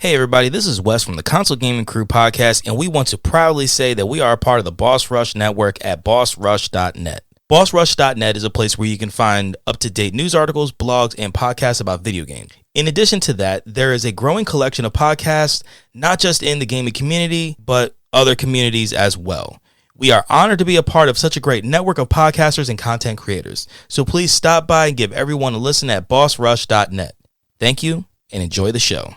Hey everybody, this is Wes from the Console Gaming Crew podcast, and we want to proudly say that we are a part of the Boss Rush Network at bossrush.net. BossRush.net is a place where you can find up-to-date news articles, blogs, and podcasts about video games. In addition to that, there is a growing collection of podcasts, not just in the gaming community, but other communities as well. We are honored to be a part of such a great network of podcasters and content creators. So please stop by and give everyone a listen at bossrush.net. Thank you, and enjoy the show.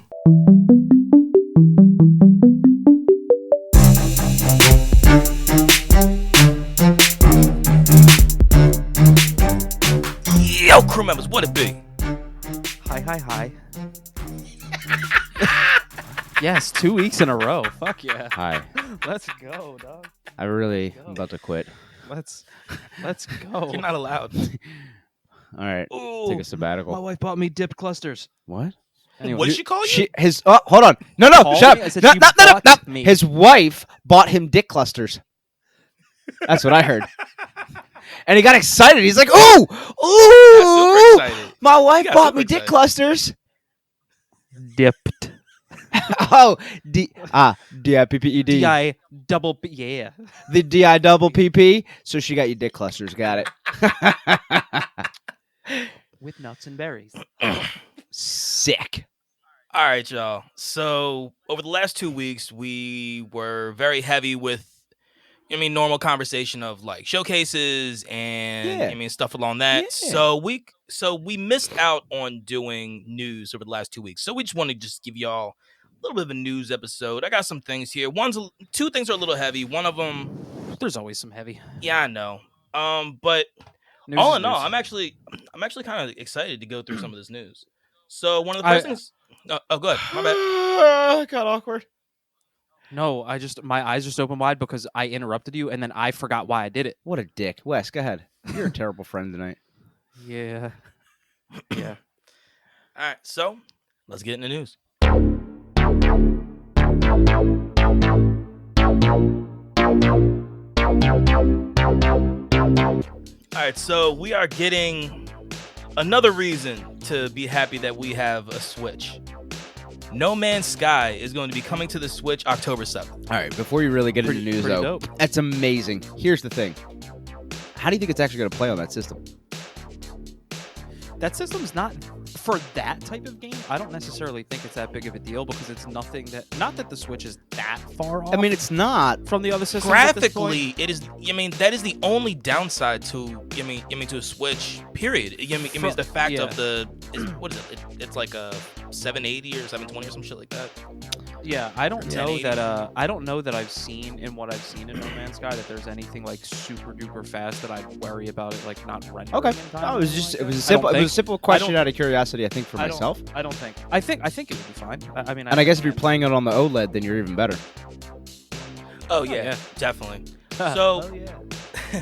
Yo, crew members, what it be? Hi. Yes, 2 weeks in a row. Fuck yeah. Hi. Let's go, dog. I'm about to quit. Let's go. You're not allowed. All right. Ooh. Take a sabbatical. My wife bought me dipped clusters. What? Anyway, What did she call you? Hold on. No, Called shut me? I up. said No, she no. bought me. His wife bought him dick clusters. That's what I heard. And he got excited. He's like, ooh, Super excited. my wife got bought super me dick excited. clusters. dipped. Oh, D-I-P-P-E-D. D-I double P. Yeah. The D-I double P-P. So she got you dick clusters. Got it. With nuts and berries. Sick. All right, y'all. So over the last 2 weeks, we were very heavy with, normal conversation of like showcases and stuff along that. Yeah. So we missed out on doing news over the last 2 weeks. So we just want to just give y'all a little bit of a news episode. I got some things here. Two things are a little heavy. One of them, There's always some heavy. yeah, I know. But News all is in all, news. I'm actually kind of excited to go through some of this news. So one of the first things. Oh, good. My bad. Got awkward. No, my eyes just opened wide because I interrupted you and then I forgot why I did it. What a dick. Wes, go ahead. You're a terrible friend tonight. Yeah. Yeah. All right, so let's get into news. All right, so we are getting another reason to be happy that we have a Switch. No Man's Sky is going to be coming to the Switch October 7th. All right, before you really get into news, pretty though, dope. that's amazing. Here's the thing. How do you think it's actually going to play on that system? That system's not for that type of game. I don't necessarily think it's that big of a deal because it's nothing that. Not that the Switch is that far off. I mean, it's not. from the other systems. at this point. Graphically, it is. That is the only downside to. To a Switch. Period. It's the fact of the. What is it? It's like a 780 or 720 or some shit like that. Yeah, I don't know 1080. that. I don't know that I've seen in what I've seen in No Man's Sky that there's anything like super duper fast that I'd worry about it like not rendering. Okay. In time No, or it was anything just like it was a that. simple I don't question think- out of curiosity. I think for I don't- myself. I don't think. I think it would be fine. I mean, And I guess if you're playing it on the OLED, then you're even better. Oh yeah, yeah. definitely. So. So-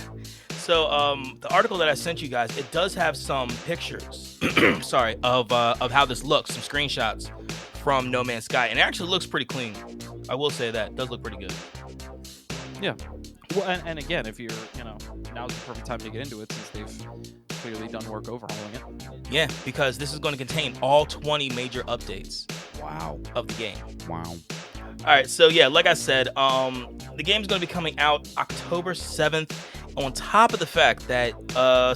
So the article that I sent you guys, it does have some pictures. sorry, of how this looks, some screenshots from No Man's Sky, and it actually looks pretty clean. I will say that it does look pretty good. Yeah. Well, and again, if you're, now's the perfect time to get into it since they've clearly done work overhauling it. Yeah, because this is going to contain all 20 major updates. Wow. Of the game. Wow. All right, so yeah, like I said, the game's going to be coming out October 7th. On top of the fact that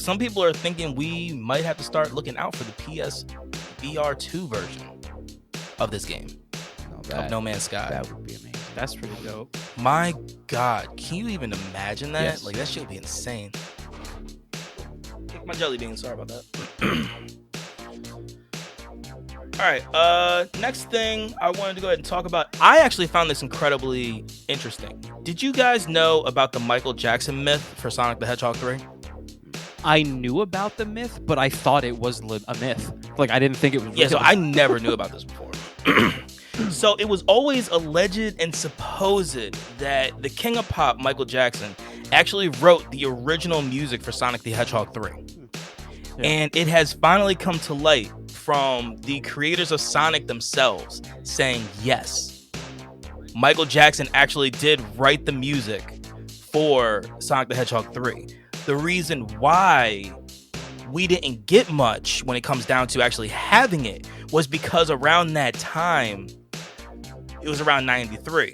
some people are thinking we might have to start looking out for the PS VR 2 version of this game, of No Man's Sky. That would be amazing. That's pretty dope. My God, can you even imagine that? Yes. Like, that shit would be insane. Kick my jelly bean, sorry about that. All right, next thing I wanted to go ahead and talk about, I actually found this incredibly interesting. Did you guys know about the Michael Jackson myth for Sonic the Hedgehog 3? I knew about the myth, but I thought it was a myth. Like, I didn't think it was Yeah, so real. I never knew about this before. So it was always alleged and supposed that the King of Pop, Michael Jackson, actually wrote the original music for Sonic the Hedgehog 3. Yeah. And it has finally come to light from the creators of Sonic themselves saying, yes, Michael Jackson actually did write the music for Sonic the Hedgehog 3. The reason why we didn't get much when it comes down to actually having it was because around that time, it was around 93.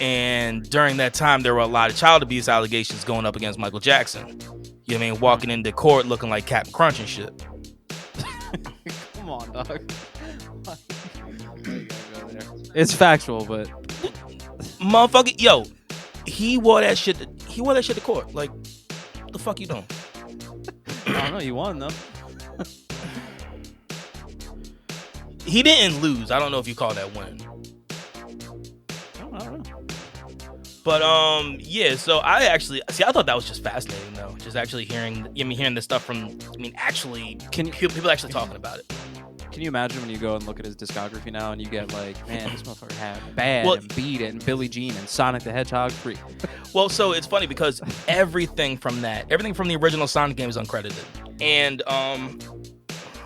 And during that time, there were a lot of child abuse allegations going up against Michael Jackson. You know what I mean? Walking into court looking like Captain Crunch and shit. Come on, dog. It's factual, but Motherfucker, yo, he wore that shit to court. Like, the fuck you doing? I don't know. You won though. He didn't lose. I don't know if you call that win. I don't know. But yeah. So I thought that was just fascinating though. Just actually hearing this stuff from. Actually, people actually talking about it. Can you imagine when you go and look at his discography now and you get like, man, this motherfucker had Bad and Beat It and Billie Jean and Sonic the Hedgehog 3. Well, so it's funny because everything from the original Sonic game is uncredited, and at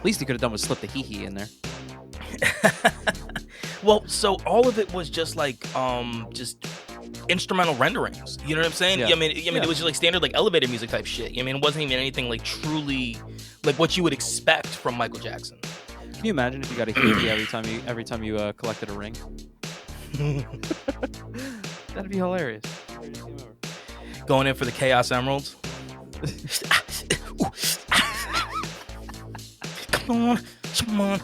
least he could have done was slip the hee in there. Well, so all of it was just like just instrumental renderings. You know what I'm saying? Yeah. I mean, it was just like standard like elevator music type shit. I mean, it wasn't even anything like truly like what you would expect from Michael Jackson. Can you imagine if you got a hee every time you collected a ring? That'd be hilarious. Going in for the Chaos Emeralds. Come on. Come on.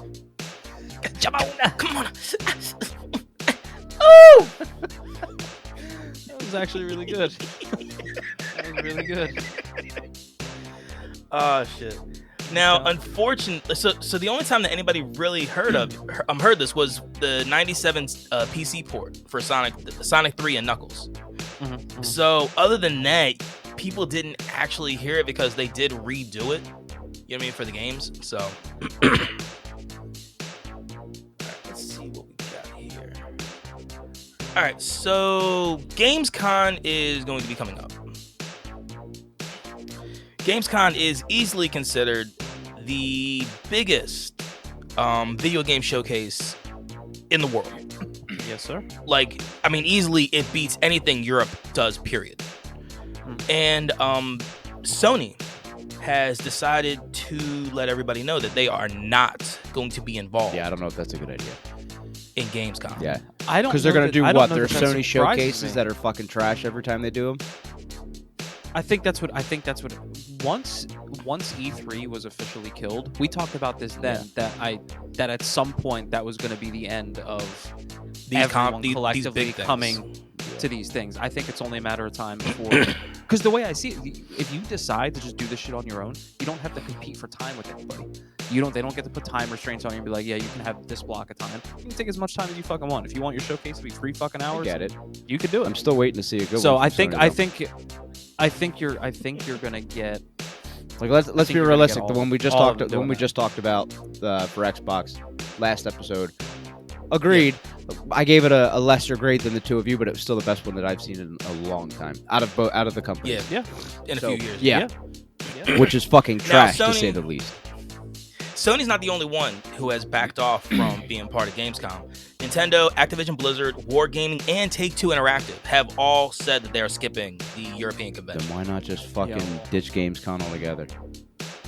Oh! That was actually really good. That was really good. Oh shit. Now, unfortunately, so the only time that anybody really heard this was the '97 PC port for Sonic 3 and Knuckles. Mm-hmm. So, other than that, people didn't actually hear it because they did redo it. You know what I mean, for the games. So, all right, let's see what we got here. All right, so Gamescom is going to be coming up. Gamescom is easily considered the biggest video game showcase in the world. Yes, sir. Like, I mean, easily it beats anything Europe does, period. And Sony has decided to let everybody know that they are not going to be involved. Yeah, I don't know if that's a good idea. In Gamescom. Yeah, I don't because they're gonna do I don't what? know Their that Sony showcases surprises me. that are fucking trash every time they do them. I think that's what once E3 was officially killed, we talked about this then, that at some point that was going to be the end of everyone collectively these big coming to these things. I think it's only a matter of time before, because the way I see it, if you decide to just do this shit on your own, you don't have to compete for time with anybody. They don't get to put time restraints on you and be like, yeah, you can have this block of time. You can take as much time as you fucking want. If you want your showcase to be 3 fucking hours, I get it. You could do it. I'm still waiting to see a good one. So from Sony, I think you're gonna get. like let's be realistic. The one we just talked about for Xbox last episode. Agreed. Yeah. I gave it a lesser grade than the two of you, but it was still the best one that I've seen in a long time out of the company. Yeah. In a few years. Yeah. Which is fucking trash to say the least. Sony's not the only one who has backed off from being part of Gamescom. Nintendo, Activision Blizzard, Wargaming, and Take-Two Interactive have all said that they are skipping the European convention. Then why not just fucking ditch Gamescom altogether?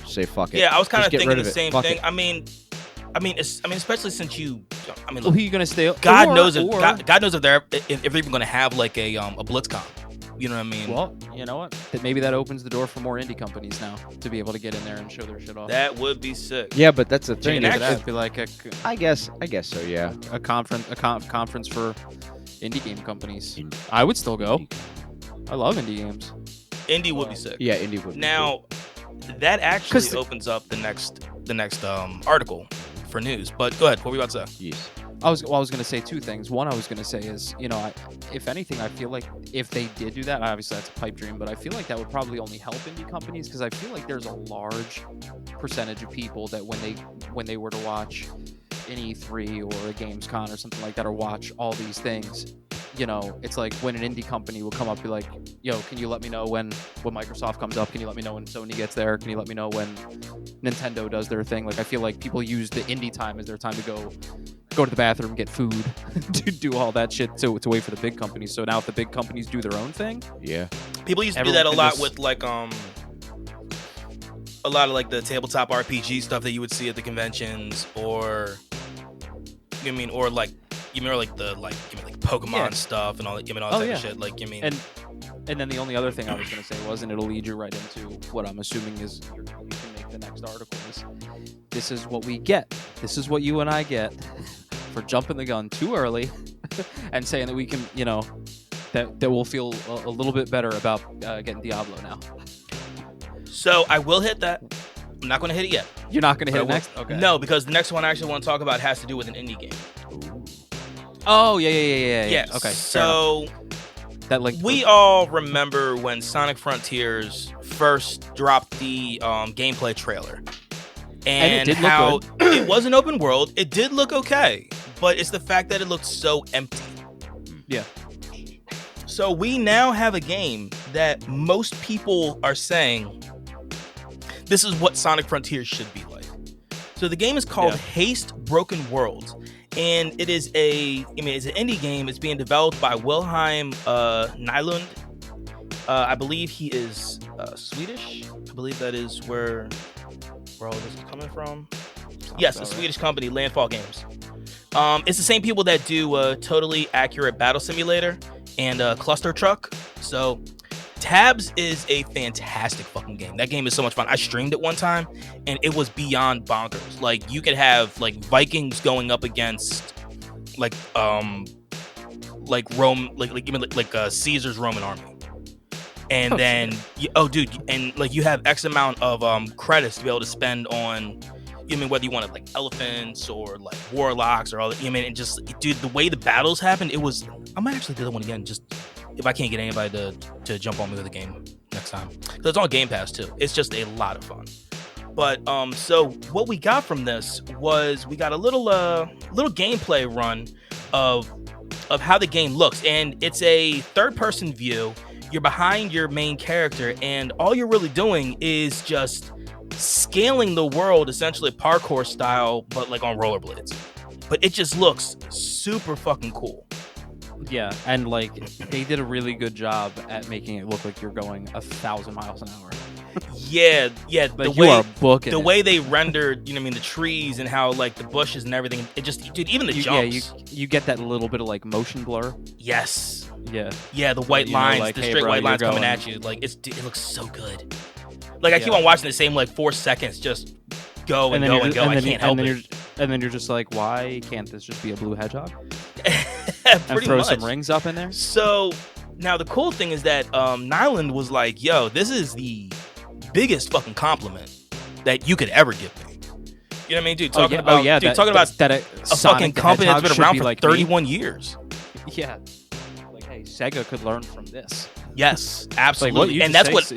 Just say fuck it. Yeah, I was kind of thinking the same fuck thing. It. I mean, especially since you. I mean, Well, who are you gonna stay? God knows if they're even going to have like a BlitzCon. You know what I mean? Well, you know what? Maybe that opens the door for more indie companies now to be able to get in there and show their shit off. That would be sick. Yeah, but that's the thing. That'd be like I guess so. Yeah. A conference for indie game companies. I would still go. I love indie games. Indie would be sick. Yeah, indie would. Now, that actually opens up the next article for news. But go ahead. What were you about to say? Yes. I was going to say two things. One, I was going to say is, if anything, I feel like if they did do that, obviously that's a pipe dream, but I feel like that would probably only help indie companies because I feel like there's a large percentage of people that when they were to watch an E3 or a Gamescom or something like that, or watch all these things, it's like when an indie company will come up, be like, yo, can you let me know when Microsoft comes up? Can you let me know when Sony gets there? Can you let me know when Nintendo does their thing? Like, I feel like people use the indie time as their time to go to the bathroom, get food, to do all that shit to wait for the big companies. So now if the big companies do their own thing, yeah, people used to do that a lot with like a lot of like the tabletop RPG stuff that you would see at the conventions, or or like remember like Pokemon stuff and all that, all that type of shit. Like, you mean, and then the only other thing I was gonna say was, and it'll lead you right into what I'm assuming is you can make the next article. This is what we get. This is what you and I get for jumping the gun too early and saying that we can, that we'll feel a little bit better about getting Diablo now. So I will hit that. I'm not going to hit it yet. You're not going to hit it next? Okay. No, because the next one I actually want to talk about has to do with an indie game. Ooh. Oh, yeah. Okay. So we all remember when Sonic Frontiers first dropped the gameplay trailer. And it did how look good. It was an open world. It did look okay. But it's the fact that it looked so empty. Yeah. So we now have a game that most people are saying this is what Sonic Frontiers should be like. So the game is called Haste Broken Worlds, and it is it's an indie game. It's being developed by Wilhelm Nylund. I believe he is Swedish. I believe that is where all this is coming from. Yes, a Swedish company, Landfall Games. It's the same people that do Totally Accurate Battle Simulator and Cluster Truck. So Tabs is a fantastic fucking game. That game is so much fun. I streamed it one time and it was beyond bonkers. Like, you could have like Vikings going up against like Rome, like Caesar's Roman army. And and like you have X amount of credits to be able to spend on, whether you wanted like elephants or like warlocks or all that, and just, dude, the way the battles happened, I might actually do that one again, just if I can't get anybody to jump on me with the game next time. So it's on Game Pass too. It's just a lot of fun. But so what we got from this was we got a little gameplay run of how the game looks, and it's a third-person view. You're behind your main character, and all you're really doing is just scaling the world, essentially parkour style, but like on rollerblades. But it just looks super fucking cool. Yeah, and like they did a really good job at making it look like you're going 1,000 miles an hour. Yeah. But the way they rendered, the trees and how like the bushes and everything. It just, dude, even the jumps. Yeah, you get that little bit of like motion blur. Yes. Yeah, the white lines, the straight white lines coming at you. Like it looks so good. Like I keep on watching the same like 4 seconds just go and go and go. I can't help it. And then you're just like, why can't this just be a blue hedgehog? And throw some rings up in there. So now the cool thing is that Nyland was like, yo, this is the biggest fucking compliment that you could ever give me. You know what I mean, dude? Talking about a fucking company that's been around for like 31 years. Yeah. Like, hey, Sega could learn from this. Yes, absolutely. Like, and that's what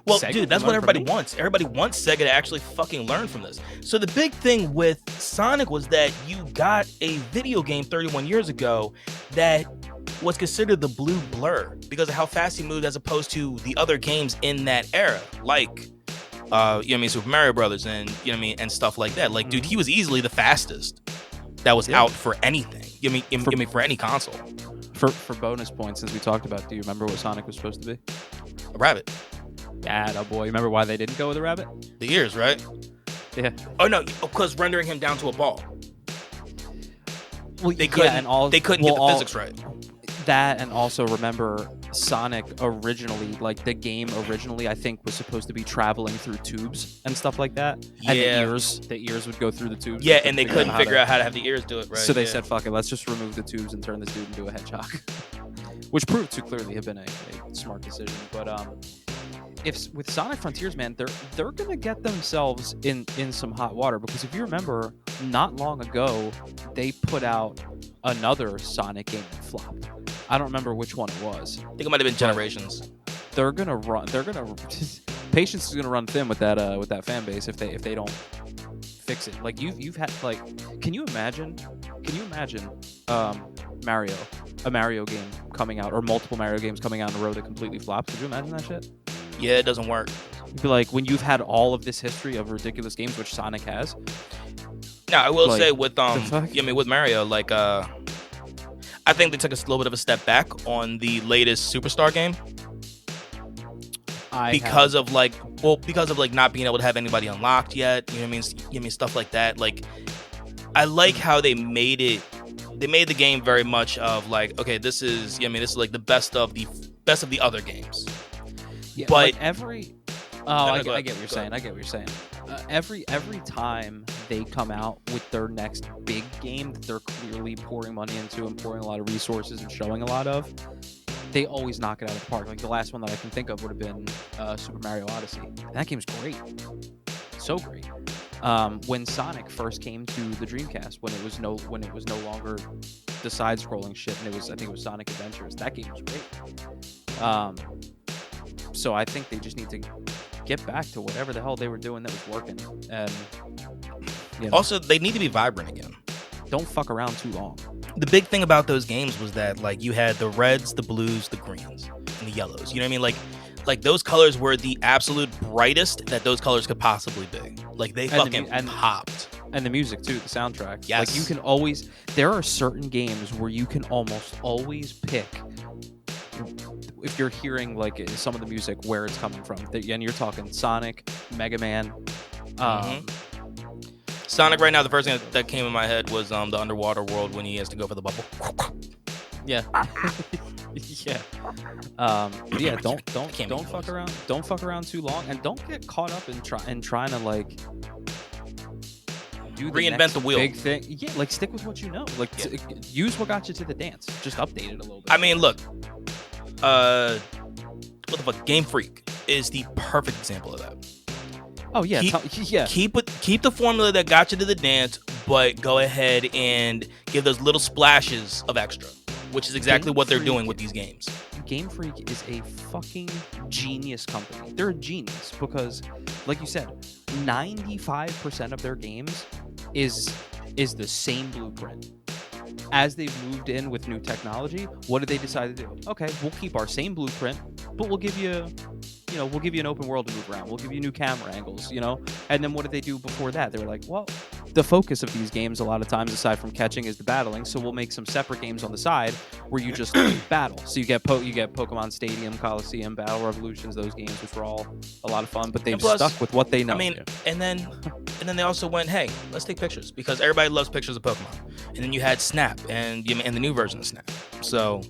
well, Sega, dude, that's what everybody wants. Everybody wants Sega to actually fucking learn from this. So the big thing with Sonic was that you got a video game 31 years ago that was considered the blue blur because of how fast he moved as opposed to the other games in that era, like Super Mario Brothers and and stuff like that. Like, dude, he was easily the fastest that was out for anything. For any console. For bonus points, since we talked about, do you remember what Sonic was supposed to be? A rabbit. Yeah, boy. Remember why they didn't go with a rabbit? The ears, right? Yeah. Oh no, because rendering him down to a ball. Well, they couldn't get the physics right. That, and also remember Sonic originally, like the game originally, I think was supposed to be traveling through tubes and stuff like that. Yeah. And the ears would go through the tubes. Yeah, and they couldn't figure out how to have the ears do it right. So they said, fuck it, let's just remove the tubes and turn this dude into a hedgehog. Which proved to clearly have been a smart decision. But if with Sonic Frontiers, man, they're gonna get themselves in some hot water, because if you remember, not long ago they put out another Sonic game that flopped. I don't remember which one it was. I think it might have been Generations. Patience is gonna run thin with that fan base if they don't fix it. Like you've had, like, can you imagine a Mario game coming out, or multiple Mario games coming out in a row that completely flops? Could you imagine that shit? Yeah, it doesn't work. You'd be like, when you've had all of this history of ridiculous games, which Sonic has. Now, I will say with with Mario, like I think they took a little bit of a step back on the latest Superstar game. Because of not being able to have anybody unlocked yet, you know what I mean? Stuff like that. Like, I like how they made it they made the game very much of like, okay, this is this is like the best of the other games. Yeah, but like every I get what you're saying. I get what you're saying. Every time they come out with their next big game that they're clearly pouring money into and pouring a lot of resources and showing a lot of, they always knock it out of the park. Like the last one that I can think of would have been Super Mario Odyssey. And that game's great, so great. When Sonic first came to the Dreamcast, when it was no longer the side-scrolling shit, and I think it was Sonic Adventures. That game was great. So I think they just need to get back to whatever the hell they were doing that was working. And also, they need to be vibrant again. Don't fuck around too long. The big thing about those games was that like you had the reds, the blues, the greens, and the yellows. You know what I mean? Like those colors were the absolute brightest that those colors could possibly be. Like they fucking popped. And the music too, the soundtrack. Yes. Like you can always. There are certain games where you can almost always pick. If you're hearing like some of the music, where it's coming from, and you're talking Sonic, Mega Man. Sonic right now, the first thing that came in my head was the underwater world when he has to go for the bubble. Yeah. Yeah. Yeah. Don't fuck around. Don't fuck around too long, and don't get caught up in trying to like reinvent the wheel. Big thing. Yeah. Like stick with what you know. Like use what got you to the dance. Just update it a little bit. I mean, look. What the fuck? Game Freak is the perfect example of that. Oh yeah, keep the formula that got you to the dance, but go ahead and give those little splashes of extra, which is exactly what they're doing with these games. Game Freak is a fucking genius company. They're a genius because, like you said, 95% of their games is the same blueprint. As they've moved in with new technology, what did they decide to do? Okay, we'll keep our same blueprint, but we'll give you an open world to move around. We'll give you new camera angles, And then what did they do before that? They were like, well, the focus of these games a lot of times, aside from catching, is the battling. So we'll make some separate games on the side where you just battle. So you get Pokemon Stadium, Coliseum, Battle Revolutions, those games, which were all a lot of fun. But they've stuck with what they know. I mean, and then they also went, hey, let's take pictures because everybody loves pictures of Pokemon. And then you had Snap and the new version of Snap. So,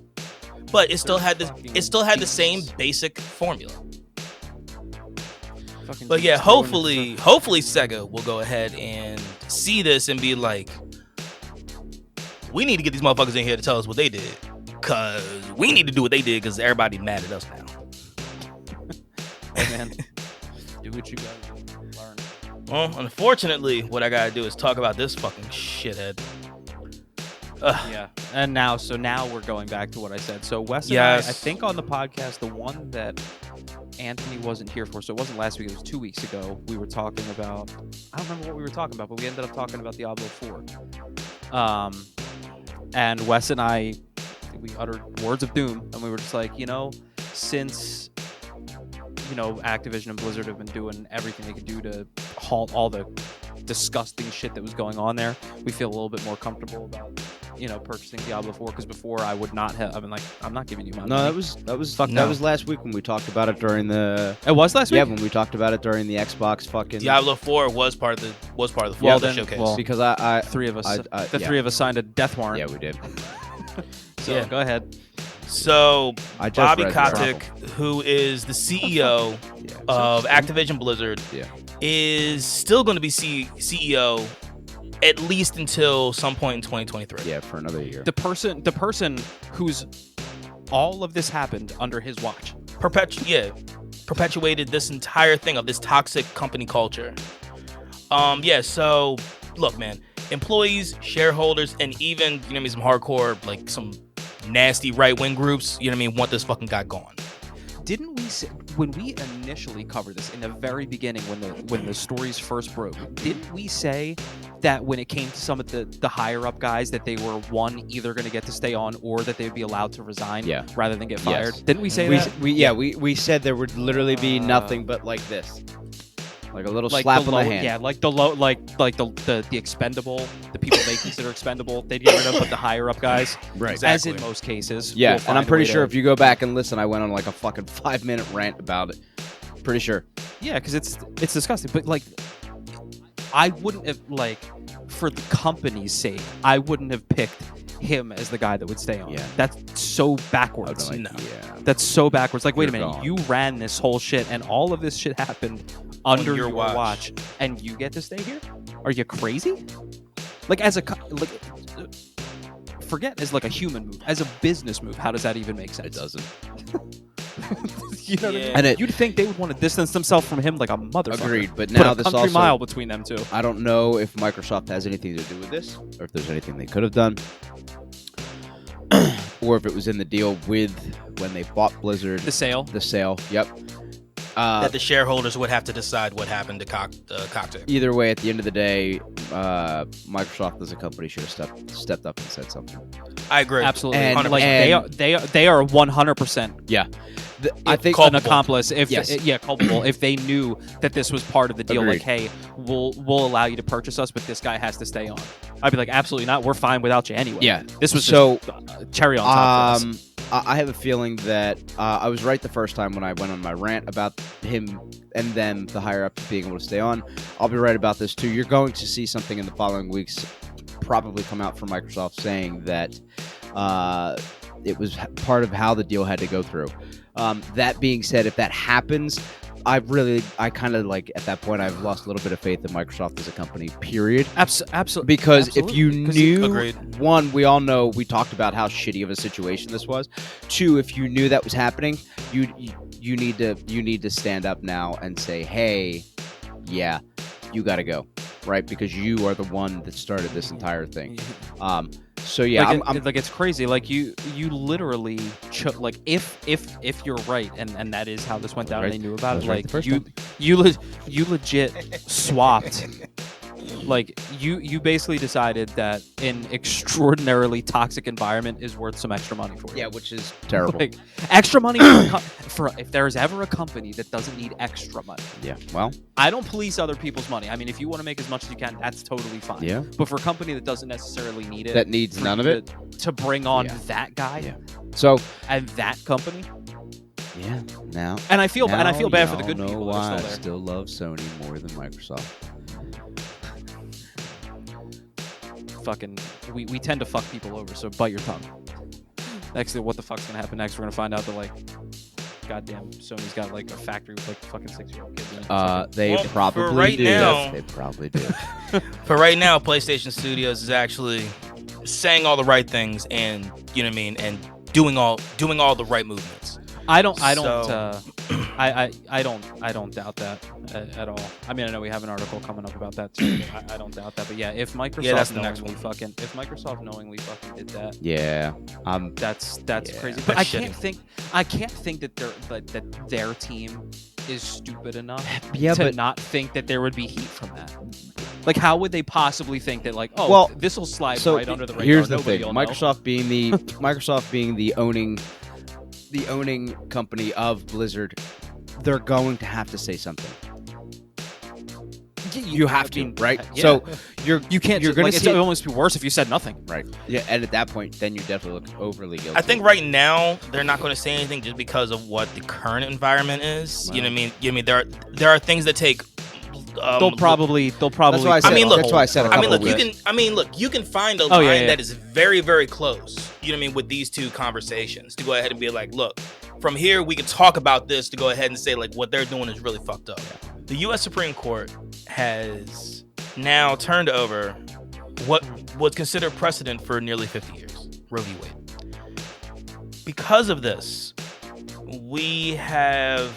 but it still had the same basic formula. But yeah, hopefully Sega will go ahead and see this and be like, we need to get these motherfuckers in here to tell us what they did, cause we need to do what they did, cause everybody mad at us now. Hey man, do what you gotta do. Learn. Well, unfortunately, what I gotta do is talk about this fucking shithead. Yeah, and now we're going back to what I said. So Wes and I think on the podcast, the one that Anthony wasn't here for, so it wasn't last week, it was 2 weeks ago, we were talking about, I don't remember what we were talking about, but we ended up talking about Diablo 4. And Wes and I, we uttered words of doom, and we were just like, since, Activision and Blizzard have been doing everything they could do to halt all the disgusting shit that was going on there, we feel a little bit more comfortable about purchasing Diablo 4, because before I would not have. I've been like, I'm not giving you my money. No, that was last week when we talked about it during the. It was last week. Yeah, when we talked about it during the Xbox fucking. Diablo 4 was part of the showcase. Well, because three of us signed a death warrant. Yeah, we did. So go ahead. So Bobby Kotick, who is the CEO of Activision Blizzard, is still going to be CEO at least until some point in 2023. Yeah, for another year. The person who's all of this happened under his watch. Perpetuated this entire thing of this toxic company culture. So look, man, employees, shareholders, and even some hardcore, like some nasty right-wing groups, want this fucking guy gone. Didn't we say, when we initially covered this in the very beginning, when the stories first broke, didn't we say that when it came to some of the higher up guys that they were either going to get to stay on or that they'd be allowed to resign rather than get fired? Yes. Didn't we say that? We said there would literally be nothing but like this. Like a little slap on the hand. Yeah, like the expendable, the people they consider expendable, they'd get rid of, but the higher up guys, right? Exactly. As in most cases. Yeah, and I'm pretty sure if you go back and listen, I went on like a fucking 5-minute rant about it. Pretty sure. Yeah, because it's disgusting. But like, I wouldn't have, like, for the company's sake, I wouldn't have picked him as the guy that would stay on. Yeah. That's so backwards. Like, No. yeah. That's so backwards. Like, wait a You're minute, gone. you ran this whole shit, and all of this shit happened under your watch, and you get to stay here? Are you crazy? Like, as a forget as like a human move, as a business move, how does that even make sense? It doesn't. You know what I mean? And You'd think they would want to distance themselves from him like a motherfucker. Agreed, but Put now a this country also mile between them two. I don't know if Microsoft has anything to do with this, or if there's anything they could have done, or if it was in the deal with when they bought Blizzard. The sale. The sale. Yep. That the shareholders would have to decide what happened to Cocktail. Either way, at the end of the day, Microsoft as a company should have stepped up and said something. I agree. Absolutely. And- like and- they are 100%. Yeah. I think an accomplice if Yes. culpable if they knew that this was part of the deal. Agreed. Like, hey, we'll allow you to purchase us, but this guy has to stay on. I'd be like, absolutely not. We're fine without you anyway. Yeah. This was So, just cherry on top for us. I have a feeling that I was right the first time when I went on my rant about him and them, the higher ups, being able to stay on. I'll be right about this too. You're going to see something in the following weeks probably come out from Microsoft saying that it was part of how the deal had to go through. That being said, if that happens, I kind of like at that point I've lost a little bit of faith in Microsoft as a company. Period. Absolutely. Because if you knew, Agreed. one, we all know we talked about how shitty of a situation this was. Two, if you knew that was happening, you need to stand up now and say, hey, yeah, you got to go, right? Because you are the one that started this entire thing. So yeah, like, I'm like it's crazy. Like you literally like if you're right, and that is how this went down, Right. and they knew about it. Right Like the first you legit swapped. Like you basically decided that an extraordinarily toxic environment is worth some extra money for you. yeah, which is terrible. Like extra money for if there's ever a company that doesn't need extra money. Yeah, well, I don't police other people's money. I mean, if you want to make as much as you can, that's totally fine. yeah, But for a company that doesn't necessarily need it, that needs for none of you it. to bring on Yeah. that guy Yeah. So and that company, yeah, now and I feel bad for the y'all good know people that why are I still there. still love Sony more than Microsoft. Fucking, we tend to fuck people over, so bite your tongue. Next, what the fuck's gonna happen next? We're gonna find out that like, goddamn, Sony's got like a factory with like fucking 6-year-old kids in it. They Well, for probably right do. now- They probably do. For right now, PlayStation Studios is actually saying all the right things and, you know what I mean, and doing all the right movements. I don't doubt that at all. I mean, I know we have an article coming up about that too. But I don't doubt that. But yeah, if Microsoft that's the next one. if Microsoft knowingly fucking did that, Yeah. that's Yeah. crazy. But That's I can't think that their team is stupid enough Yeah, to but not think that there would be heat from that. Like, how would they possibly think that, like, oh, Well, this will slide so right under the radar? here's the Nobody thing: will know. Microsoft being the owning company of Blizzard, they're going to have to say something. You have to, right? Yeah. So You can't. You're gonna like, see it's almost be worse if you said nothing. right. Yeah, and at that point, then you definitely look overly guilty. I think right now they're not going to say anything just because of what the current environment is. Wow. You know what I mean? You know what I mean there are things that take. They'll probably. That's why I said. I mean, look, that's why I said. You can find a Oh, line yeah. that is very, very close. You know what I mean, with these two conversations to go ahead and be like, look, from here we can talk about this to go ahead and say like what they're doing is really fucked up. The U.S. Supreme Court has now turned over what was considered precedent for nearly 50 years, Roe v. Wade. Because of this, we have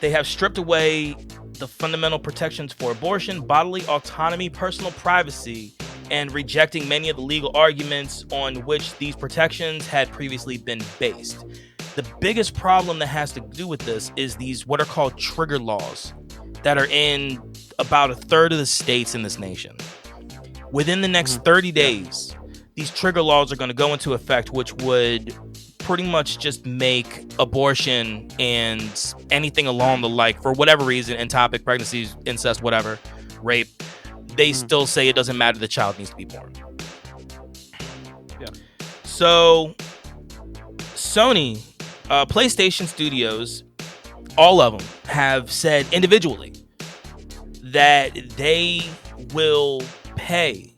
they have stripped away the fundamental protections for abortion, bodily autonomy, personal privacy, and rejecting many of the legal arguments on which these protections had previously been based. The biggest problem that has to do with this is these what are called trigger laws that are in about a third of the states in this nation. Within the next 30 days, these trigger laws are going to go into effect, which would pretty much just make abortion and anything along the like, for whatever reason, ectopic pregnancies, incest, whatever, rape, they still say it doesn't matter, the child needs to be born. Yeah. So Sony, PlayStation Studios, all of them have said individually that they will pay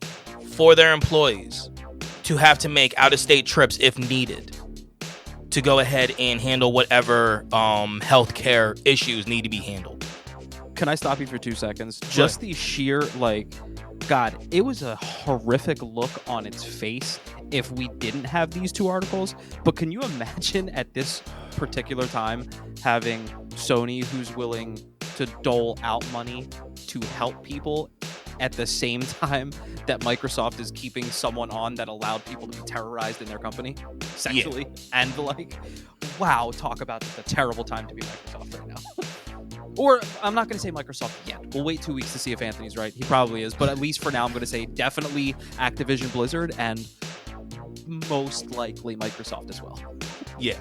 for their employees to have to make out-of-state trips if needed to go ahead and handle whatever healthcare issues need to be handled. Can I stop you for 2 seconds? Just the sheer, God, it was a horrific look on its face if we didn't have these 2 articles. But can you imagine at this particular time having Sony, who's willing to dole out money to help people, at the same time that Microsoft is keeping someone on that allowed people to be terrorized in their company sexually? And wow, talk about the terrible time to be Microsoft right now. Or I'm not going to say Microsoft yet. We'll wait 2 weeks to see if Anthony's right. He probably is. But at least for now, I'm going to say definitely Activision Blizzard and most likely Microsoft as well. Yeah.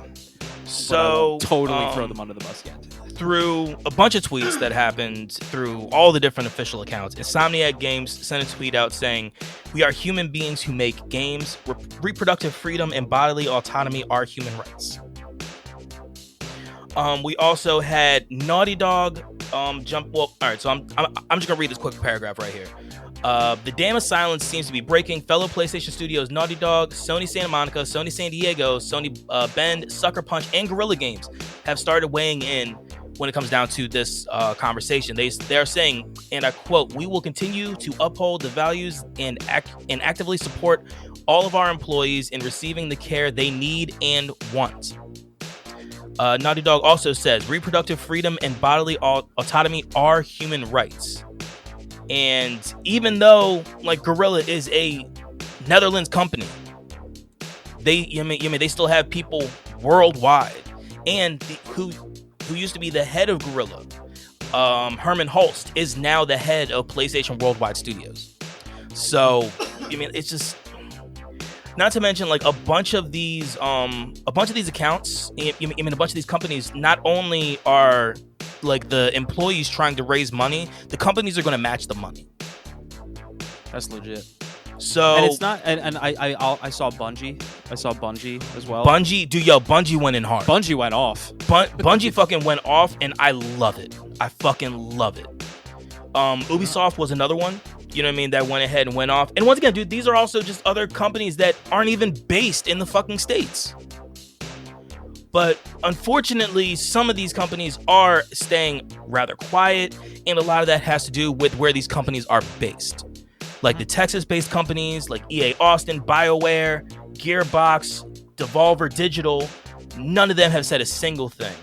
So totally throw them under the bus yet. Through a bunch of tweets that happened through all the different official accounts, Insomniac Games sent a tweet out saying, "We are human beings who make games. Reproductive freedom and bodily autonomy are human rights." We also had Naughty Dog jump. Well, all right. So I'm just gonna read this quick paragraph right here. The dam of silence seems to be breaking. Fellow PlayStation Studios, Naughty Dog, Sony Santa Monica, Sony San Diego, Sony Bend, Sucker Punch, and Guerrilla Games have started weighing in when it comes down to this conversation. They're saying, and I quote, "We will continue to uphold the values and actively support all of our employees in receiving the care they need and want." Naughty Dog also says, "Reproductive freedom and bodily autonomy are human rights." And even though Guerrilla is a Netherlands company, they still have people worldwide, and who used to be the head of Guerrilla, Herman Holst, is now the head of PlayStation Worldwide Studios. So it's just, not to mention a bunch of these accounts, a bunch of these companies, not only are the employees trying to raise money, the companies are going to match the money. That's legit. So, and it's not, and I saw Bungie. I saw Bungie as well. Bungie went in hard. Bungie went off. Bungie fucking went off, and I love it. I fucking love it. Ubisoft was another one, that went ahead and went off. And once again, dude, these are also just other companies that aren't even based in the fucking States. But unfortunately, some of these companies are staying rather quiet, and a lot of that has to do with where these companies are based. Like the Texas-based companies like EA Austin, BioWare, Gearbox, Devolver Digital, none of them have said a single thing.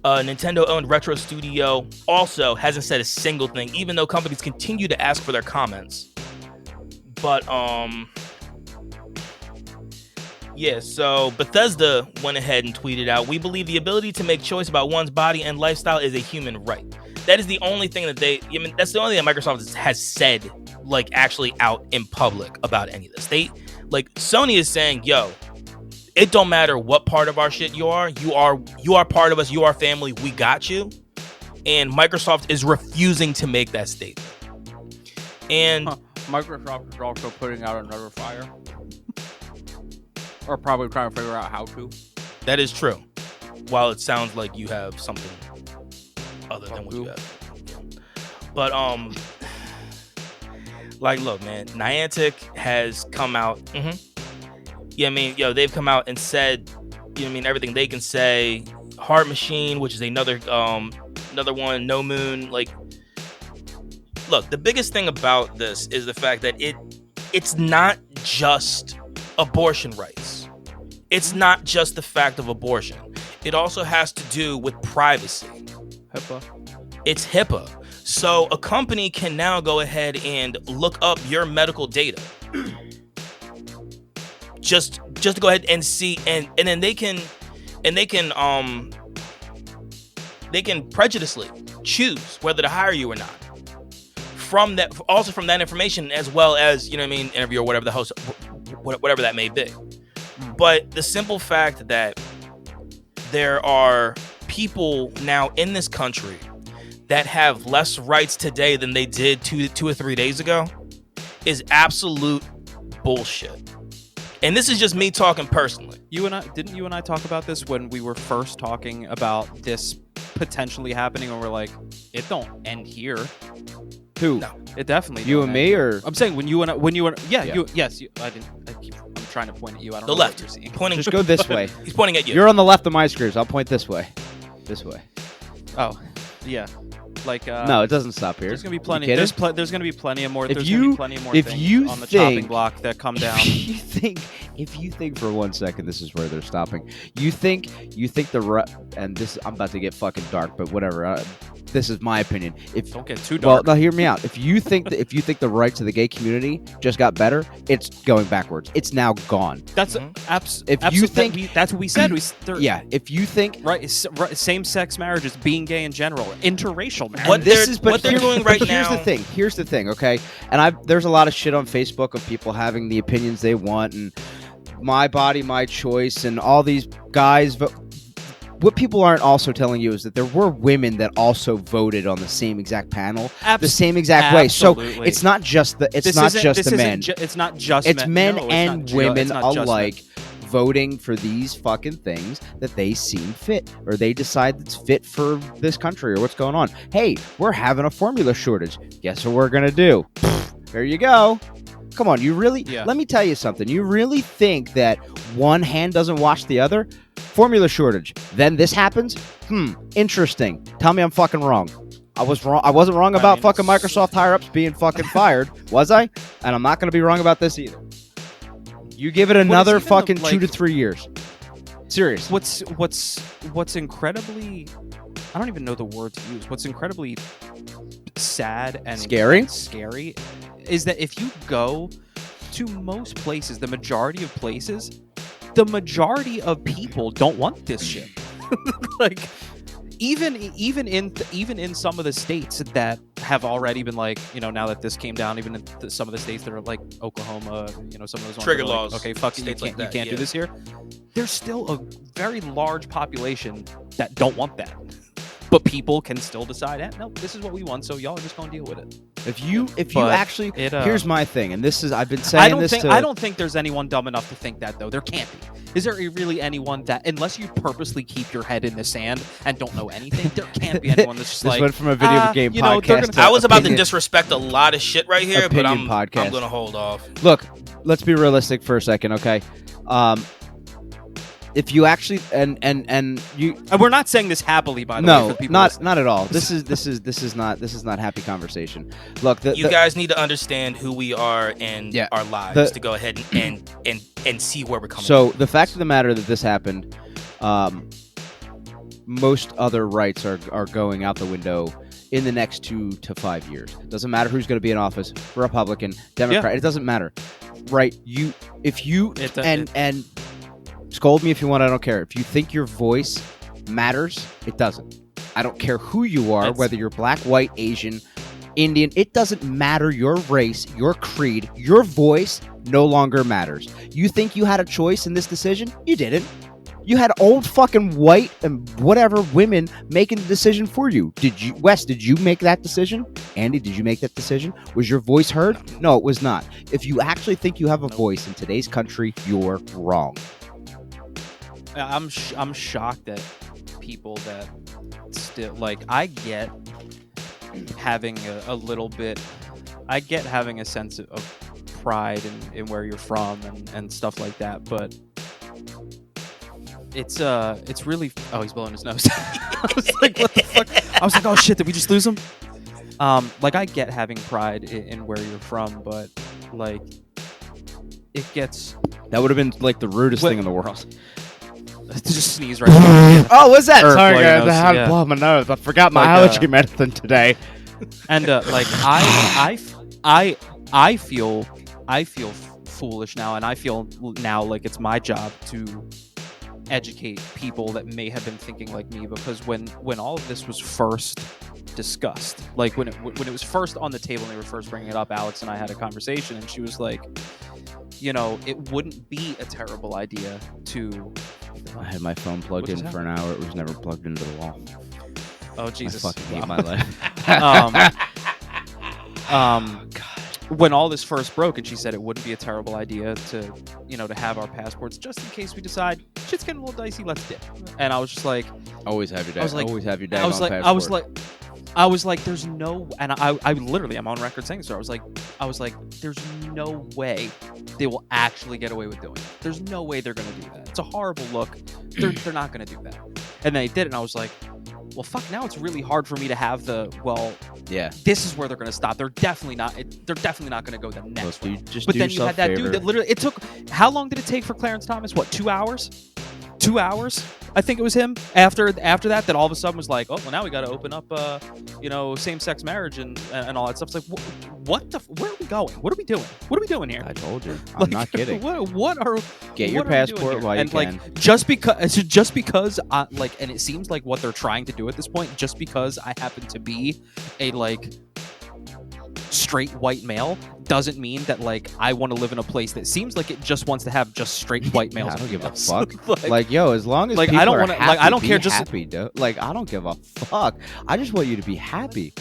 Nintendo-owned Retro Studio also hasn't said a single thing, even though companies continue to ask for their comments. But, yeah, so Bethesda went ahead and tweeted out, "We believe the ability to make choice about one's body and lifestyle is a human right." That is the only thing that that's the only thing that Microsoft has said, actually out in public about any of this. Sony is saying, "Yo, it don't matter what part of our shit you are part of us, you are family, we got you." And Microsoft is refusing to make that statement. And Microsoft is also putting out another fire. Or probably trying to figure out how to. That is true. While it sounds like you have something other than what you have. But look, man, Niantic has come out. They've come out and said, everything they can say. Heart Machine, which is another one, No Moon. Look, the biggest thing about this is the fact that it's not just abortion rights. It's not just the fact of abortion. It also has to do with privacy. HIPAA. It's HIPAA. So a company can now go ahead and look up your medical data. Just to go ahead and see, and then they can prejudicially choose whether to hire you or not. From that information, as well as interview or whatever the host, whatever that may be. But the simple fact that there are people now in this country that have less rights today than they did two or 3 days ago is absolute bullshit. And this is just me talking personally. Didn't you and I talk about this when we were first talking about this potentially happening, and we're like, it don't end here. Who? No. It definitely. You and me, or I'm saying when you and Yeah. you. Yes, you. I'm trying to point at you. I don't The know left. what you're seeing. Pointing. just go this way. He's pointing at you. You're on the left of my screws. I'll point this way. This way. Oh, yeah. Like No, it doesn't stop here. there's gonna be plenty. You There's gonna be plenty of more. If There's you- gonna be plenty of more if things you on the chopping think- block that come down. If you think for 1 second, this is where they're stopping. You think and this, I'm about to get fucking dark, but whatever. This is my opinion. If Don't get too Well, dark. now hear me out. If you think the rights of the gay community just got better, it's going backwards. It's now gone. That's If you think that's what we said. Yeah. If you think Same-sex marriages, being gay in general, interracial marriage. What they're doing right Here's now. Here's the thing. Okay, and there's a lot of shit on Facebook of people having the opinions they want and my body, my choice, and all these guys. What people aren't also telling you is that there were women that also voted on the same exact panel, the same exact way. So it's not just the men. It's not just It's men no, and it's women not just alike voting for these fucking things that they seem fit or they decide that's fit for this country or what's going on. Hey, we're having a formula shortage. Guess what we're gonna do? There you go. Come on, you really? Yeah. Let me tell you something. You really think that one hand doesn't wash the other? Formula shortage. Then this happens? Interesting. Tell me I'm fucking wrong. I was wrong. I wasn't wrong about fucking Microsoft higher-ups being fucking fired, was I? And I'm not going to be wrong about this either. You give it another fucking 2 to 3 years. Serious. What's incredibly, I don't even know the word to use. What's incredibly sad and Scary is that if you go to most places, the majority of places, the majority of people don't want this shit. Like even in some of the states that have already been like, now that this came down, even in some of the states that are like Oklahoma, some of those trigger ones are laws. like, okay, fuck it, you can't do this here. There's still a very large population that don't want that. But people can still decide, no, this is what we want, so y'all are just gonna deal with it. If you actually, here's my thing, and this is, I've been saying I don't think there's anyone dumb enough to think that, though. There can't be. Is there really anyone that, unless you purposely keep your head in the sand and don't know anything, there can't be anyone that's just this like, went from a video game podcast. I was about to disrespect a lot of shit right here, but I'm podcast. gonna hold off. Look, let's be realistic for a second, okay? If you actually and we're not saying this happily, by the way. no, For people not at all. This is not happy conversation. Look, you guys need to understand who we are and our lives to go ahead and see where we're coming. So the fact of the matter that this happened, most other rights are going out the window in the next 2 to 5 years. Doesn't matter who's going to be in office, Republican, Democrat. It doesn't matter, right? And scold me if you want. I don't care. If you think your voice matters, it doesn't. I don't care who you are, whether you're black, white, Asian, Indian. It doesn't matter your race, your creed. Your voice no longer matters. You think you had a choice in this decision? You didn't. You had old fucking white and whatever women making the decision for you. Wes, did you make that decision? Andy, did you make that decision? Was your voice heard? No, it was not. If you actually think you have a voice in today's country, you're wrong. I'm shocked that people that still, like, I get having a little bit, I get having a sense of pride in where you're from and stuff like that, but it's really, oh, he's blowing his nose. I was like, what the fuck? I was like, oh shit, did we just lose him? Like, I get having pride in where you're from, but like, it gets, that would have been like the rudest thing in the world. Just sneeze right now. Oh, what's that? Sorry, guys, I had to blow my nose. I forgot my allergy medicine today. And like I feel foolish now, and I feel now like it's my job to educate people that may have been thinking like me, because when all of this was first discussed, like when it was first on the table and they were first bringing it up, Alex and I had a conversation, and she was like, it wouldn't be a terrible idea to. I had my phone plugged in for an hour. It was never plugged into the wall. Oh Jesus! I fucking hate my life. When all this first broke, and she said it wouldn't be a terrible idea to, to have our passports just in case we decide shit's getting a little dicey. Let's dip. And I was just like, always have your dad. I was like, always have your dad. I was like, I was like, there's no, and I literally, I'm on record saying this. I was like, there's no way they will actually get away with doing it. There's no way they're gonna do that. It's a horrible look. They're not gonna do that. And they did it, and I was like, well, fuck. Now it's really hard for me to have this is where they're gonna stop. They're definitely not. They're definitely not gonna go the next one. But then you had that dude that literally. It took. How long did it take for Clarence Thomas? What, 2 hours? 2 hours? I think it was him. After that all of a sudden was like, oh, well, now we got to open up, same-sex marriage and all that stuff. It's like, where are we going? What are we doing? What are we doing here? I told you. I'm not kidding. Get your passport while you can. Like, just because, and it seems like what they're trying to do at this point, just because I happen to be a, straight white male doesn't mean that I want to live in a place that seems like it just wants to have just straight white males. I don't give a fuck. As long as people I don't are happy, I don't care. Just happy, dude. I don't give a fuck. I just want you to be happy.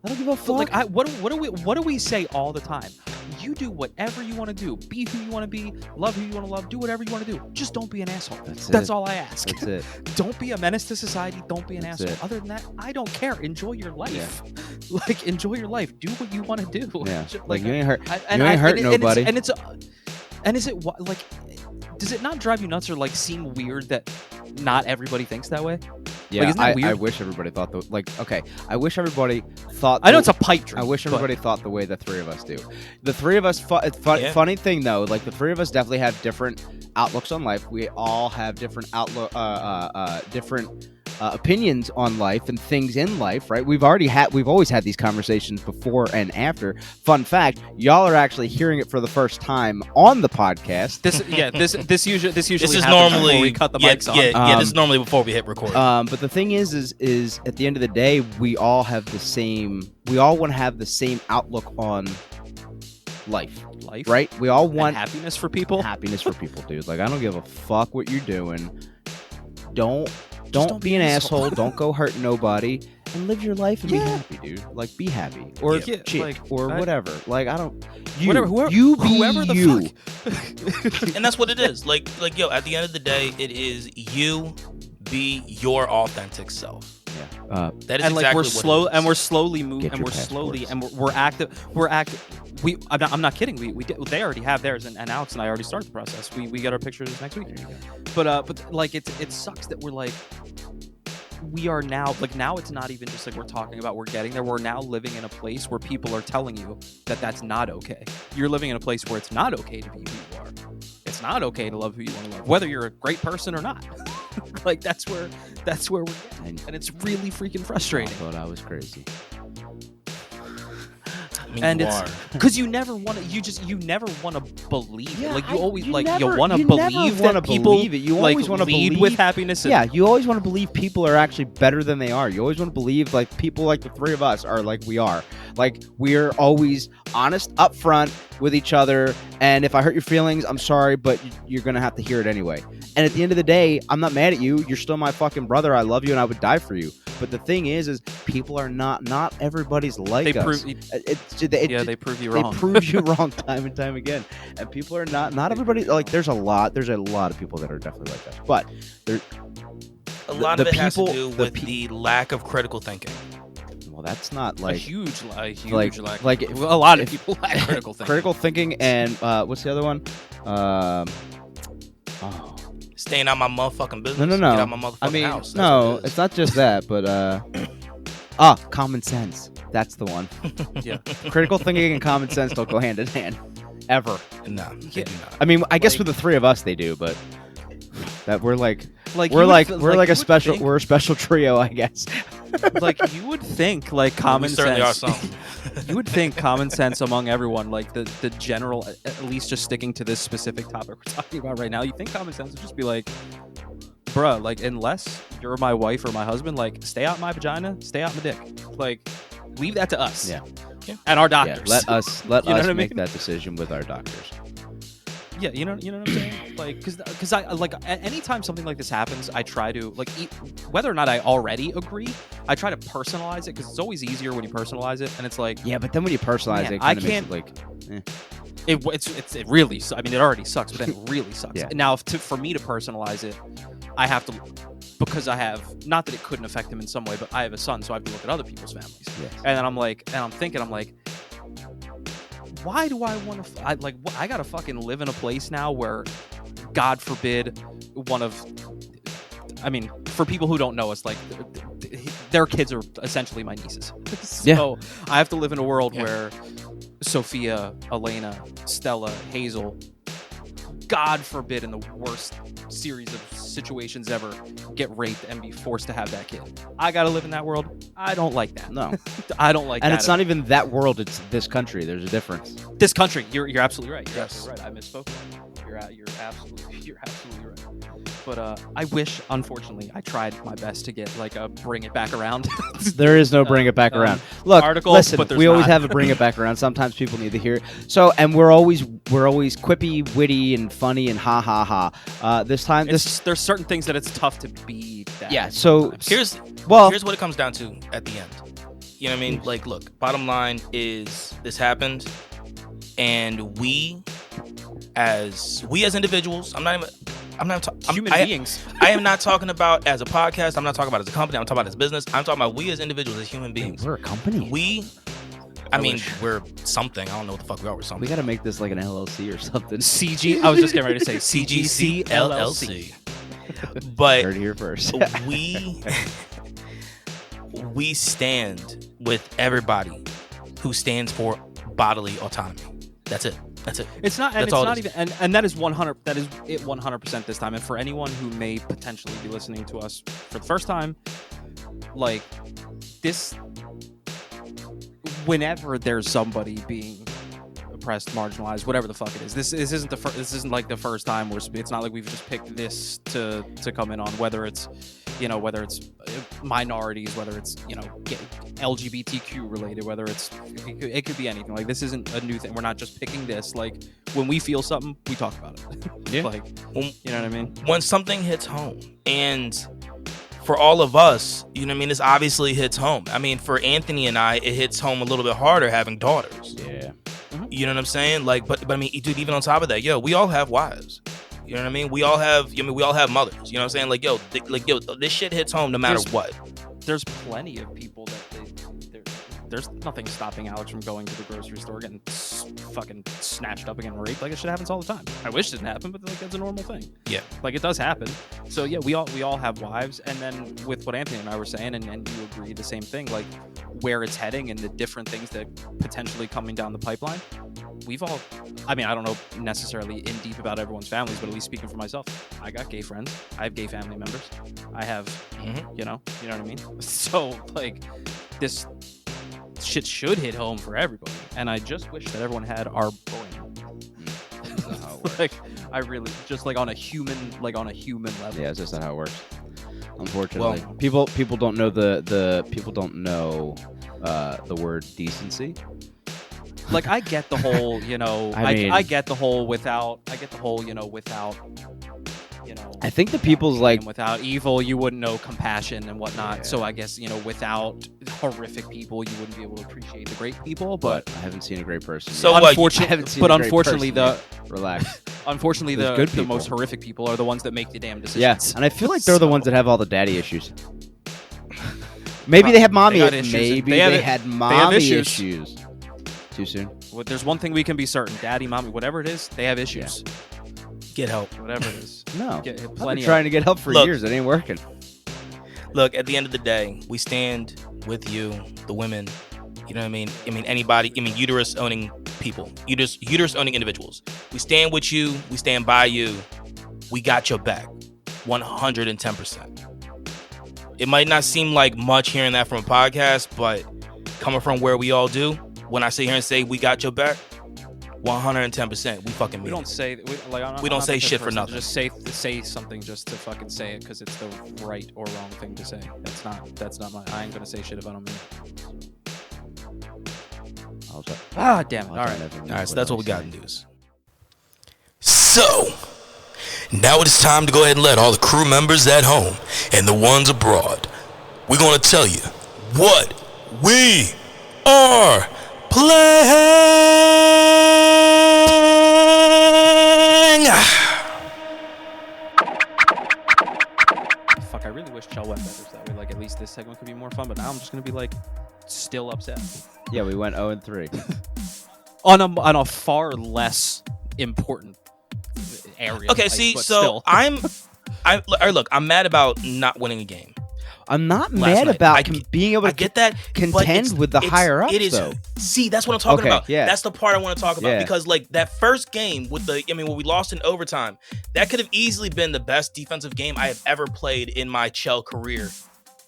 I don't give a fuck. What do we say all the time? You do whatever you want to do. Be who you want to be. Love who you want to love. Do whatever you want to do. Just don't be an asshole. That's all I ask. That's it. Don't be a menace to society. Don't be an asshole. Other than that, I don't care. Enjoy your life. Yeah. Enjoy your life. Do what you want to do. Yeah. You ain't hurt. You ain't hurt nobody. Does it not drive you nuts or seem weird that not everybody thinks that way? Yeah, I wish everybody thought I wish everybody thought. I know it's a pipe dream. I wish everybody thought the way the three of us do. The three of us. Funny thing though, the three of us definitely have different outlooks on life. We all have different different opinions on life and things in life, right? We've always had these conversations before and after. Fun fact, y'all are actually hearing it for the first time on the podcast. This usually this is happens normally before we cut the mics on. Yeah, this is normally before we hit record. But the thing is at the end of the day, we all want to have the same outlook on life, right? We all want happiness for people, dude. I don't give a fuck what you're doing. Don't be an asshole. Don't go hurt nobody, and live your life and be happy, dude. Be happy or chick or whatever. I don't. Whoever the fuck. And that's what it is. At the end of the day, it is you be your authentic self. Yeah. That is exactly we're slowly moving, and we're active. I'm not kidding. They already have theirs, and Alex and I already started the process. We get our pictures next week. But it sucks that we are now now it's not even just we're talking about we're getting there. We're now living in a place where people are telling you that that's not okay. You're living in a place where it's not okay to be who you are. It's not okay to love who you want to love, whether you're a great person or not. That's where we're getting, and it's really freaking frustrating. I thought I was crazy. And it's because you never want to believe it. You always you want to believe that people you always want to lead with happiness. You always want to believe people are actually better than they are. You always want to believe people like the three of us are like we are. We're always honest up front with each other, and if I hurt your feelings, I'm sorry, but you're gonna have to hear it anyway. And at the end of the day, I'm not mad at you. You're still my fucking brother. I love you, and I would die for you. But the thing is people are not everybody's like us. They prove you wrong. They prove you wrong time and time again. And people are not everybody. There's a lot of people that are definitely like us. But a lot of it has to do with the lack of critical thinking. Well, that's not a huge lack. A lot of people lack critical thinking. Critical thinking, and what's the other one? Staying out my motherfucking business. No. Get out my motherfucking house. No, it's not just that, but common sense. That's the one. Yeah. Critical thinking and common sense don't go hand in hand. Ever. No, they do not. I mean, I guess with the three of us they do, but that we're a special trio, I guess. You would think common sense. Certainly are some. You would think common sense among everyone, the general, at least just sticking to this specific topic we're talking about right now. You think common sense would just be bruh, unless you're my wife or my husband, stay out my vagina, stay out my dick. Leave that to us. Yeah. And our doctors. Yeah, let us make that decision with our doctors. Yeah, you know what I'm saying? Because I anytime something like this happens, I try to whether or not I already agree, I try to personalize it because it's always easier when you personalize it, and it's but then when you personalize it, I can't it really. I mean, it already sucks, but then it really sucks. Yeah. Now, for me to personalize it, I have to because I have, not that it couldn't affect him in some way, but I have a son, so I have to look at other people's families. Yes. And then I'm thinking, why do I want to? I gotta fucking live in a place now where, God forbid, for people who don't know us, like, their kids are essentially my nieces. So I have to live in a world where Sophia, Elena, Stella, Hazel, God forbid, in the worst series of situations ever, get raped and be forced to have that kid. I gotta live in that world. I don't like that. No. I don't like that. And it's not even that world, it's this country. There's a difference. This country. You're absolutely right. You're absolutely right. I misspoke. You're absolutely right. But I wish, unfortunately, I tried my best to get like a bring it back around. There is no bring it back around. Look, article, listen, but we always not. have a bring it back around. Sometimes people need to hear it. So, and we're always quippy, witty, and funny, and ha ha ha. This time, there's certain things that it's tough to be. That yeah. So here's what it comes down to at the end. You know what I mean? Like, look, bottom line is this happened, and we as individuals, human beings. I am not talking about as a podcast. I'm not talking about as a company. I'm talking about as business. I'm talking about we as individuals, as human beings. We're a company. We're something. I don't know what the fuck we are. We're something. We gotta make this like an LLC or something. I was just getting ready to say CGC LLC. But heard it here first. we stand with everybody who stands for bodily autonomy. That's it. It's not, and That's it's all not it is. even, and that is 100. That is it 100% this time. And for anyone who may potentially be listening to us for the first time, like this, whenever there's somebody being oppressed, marginalized, whatever the fuck it is, this isn't the first. This isn't like the first time it's not like we've just picked this to come in on. Whether it's minorities, whether it's LGBTQ related, whether it could be anything. Like, this isn't a new thing. We're not just picking this. Like, when we feel something, we talk about it. Yeah. Like, you know what I mean? When something hits home, and for all of us, you know what I mean, this obviously hits home. I mean, for Anthony and I, it hits home a little bit harder having daughters. Yeah. Mm-hmm. You know what I'm saying? Like, but I mean, dude, even on top of that, we all have wives. You know what I mean? We all have mothers. You know what I'm saying? Like, this shit hits home no matter what. There's plenty of people that there's nothing stopping Alex from going to the grocery store, getting fucking snatched up and getting raped. Like, it shit happens all the time. I wish it didn't happen, but like, that's a normal thing. Yeah. Like, it does happen. So yeah, we all have wives. And then with what Anthony and I were saying, and you agree, the same thing, like where it's heading and the different things that potentially coming down the pipeline. I don't know necessarily in deep about everyone's families, but at least speaking for myself, I got gay friends. I have gay family members. I have, you know what I mean? So like, this shit should hit home for everybody. And I just wish that everyone had our brain. Like, I really, just like on a human level. Yeah, it's just not how it works. Unfortunately, people don't know people don't know the word decency. Like, I get the whole, I get the whole without, I think the people's like, without evil, you wouldn't know compassion and whatnot. Yeah. So I guess, without horrific people, you wouldn't be able to appreciate the great people. But I haven't seen a great person. So unfortunately, relax. Unfortunately, the most horrific people are the ones that make the damn decisions. Yeah, and I feel like they're the ones that have all the daddy issues. Maybe they have mommy issues. Maybe they had mommy issues. Too soon. Well, there's one thing we can be certain: daddy, mommy, whatever it is, they have issues. Yeah. Get help. Whatever it is. No. I've been trying to get help for years. It ain't working. Look, at the end of the day, we stand with you, the women. You know what I mean? Anybody. Uterus owning people. Uterus owning individuals. We stand with you. We stand by you. We got your back. 110%. It might not seem like much hearing that from a podcast, but coming from where we all do, when I sit here and say we got your back, 110%, we fucking mean it. We don't say shit for nothing. Just say something just to fucking say it because it's the right or wrong thing to say. That's not I ain't gonna say shit if I don't mean it. Damn it. All right, so that's what we got in news. So, now it is time to go ahead and let all the crew members at home and the ones abroad, we're gonna tell you what we are playing. Fuck, I really wish Chell went better so that way, like, at least this segment could be more fun. But now I'm just gonna be like, still upset. Yeah, we went 0-3 on a far less important area. Okay, like, see, but so still. I'm mad about not winning a game. I'm not last mad night. about being able to get that, contend with the higher ups, it is, though. See, that's what I'm talking about. Yeah. That's the part I want to talk about. Yeah. Because, like, that first game when we lost in overtime, that could have easily been the best defensive game I have ever played in my Chell career,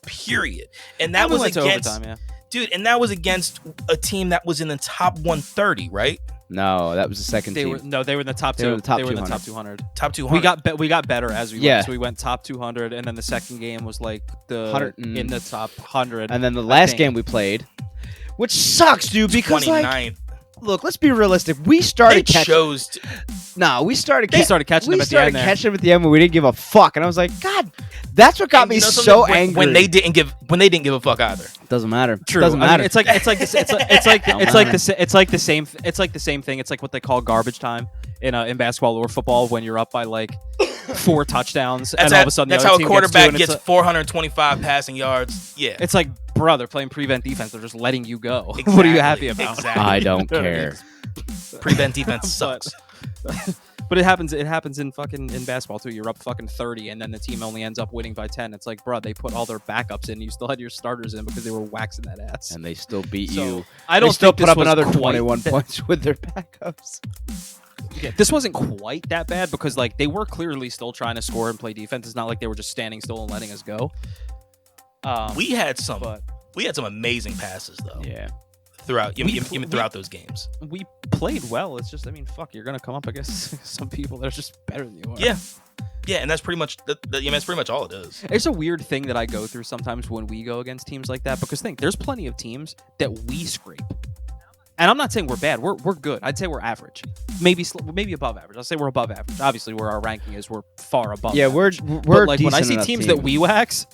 period. And that was against... overtime, yeah. Dude, and that was against a team that was in the top 130, right? No, that was the second team. They were in the top two. They were in the top They were in the 200. top 200. Top 200. We got better as we Yeah. went. So we went top 200, and then the second game was like in the top 100. And then the last game we played, which sucks, dude, because 29th. like, look, let's be realistic. We started catching. We started catching them at the end. Catching them at the end when we didn't give a fuck, and I was like, God, that's what got me so angry. When they didn't give a fuck either. Doesn't matter. True. Doesn't matter. I mean, it's like the same thing. It's like what they call garbage time in basketball or football when you're up by like 4 touchdowns and all of a sudden that's the how other a team quarterback gets 425 passing yards. Yeah. It's like, bro, they're playing prevent defense. They're just letting you go. Exactly. What are you happy about? Exactly. I don't care. Prevent defense sucks. But it happens in basketball too. You're up fucking 30 and then the team only ends up winning by 10. It's like, bro, they put all their backups in. You still had your starters in because they were waxing that ass. And they still beat So, you. I don't They still think put this up was another quite 21 points with their backups. Yeah, this wasn't quite that bad because like they were clearly still trying to score and play defense. It's not like they were just standing still and letting us go. We had some amazing passes though. Yeah. Throughout those games. We played well. It's just, I mean, fuck, you're gonna come up against some people that are just better than you are. Yeah, and that's pretty much that's pretty much all it is. It's a weird thing that I go through sometimes when we go against teams like that because there's plenty of teams that we scrape. And I'm not saying we're bad. We're good. I'd say we're average. Maybe above average. I'll say we're above average. Obviously, where our ranking is, we're far above. Yeah, average. we're like when I see teams team. that we wax,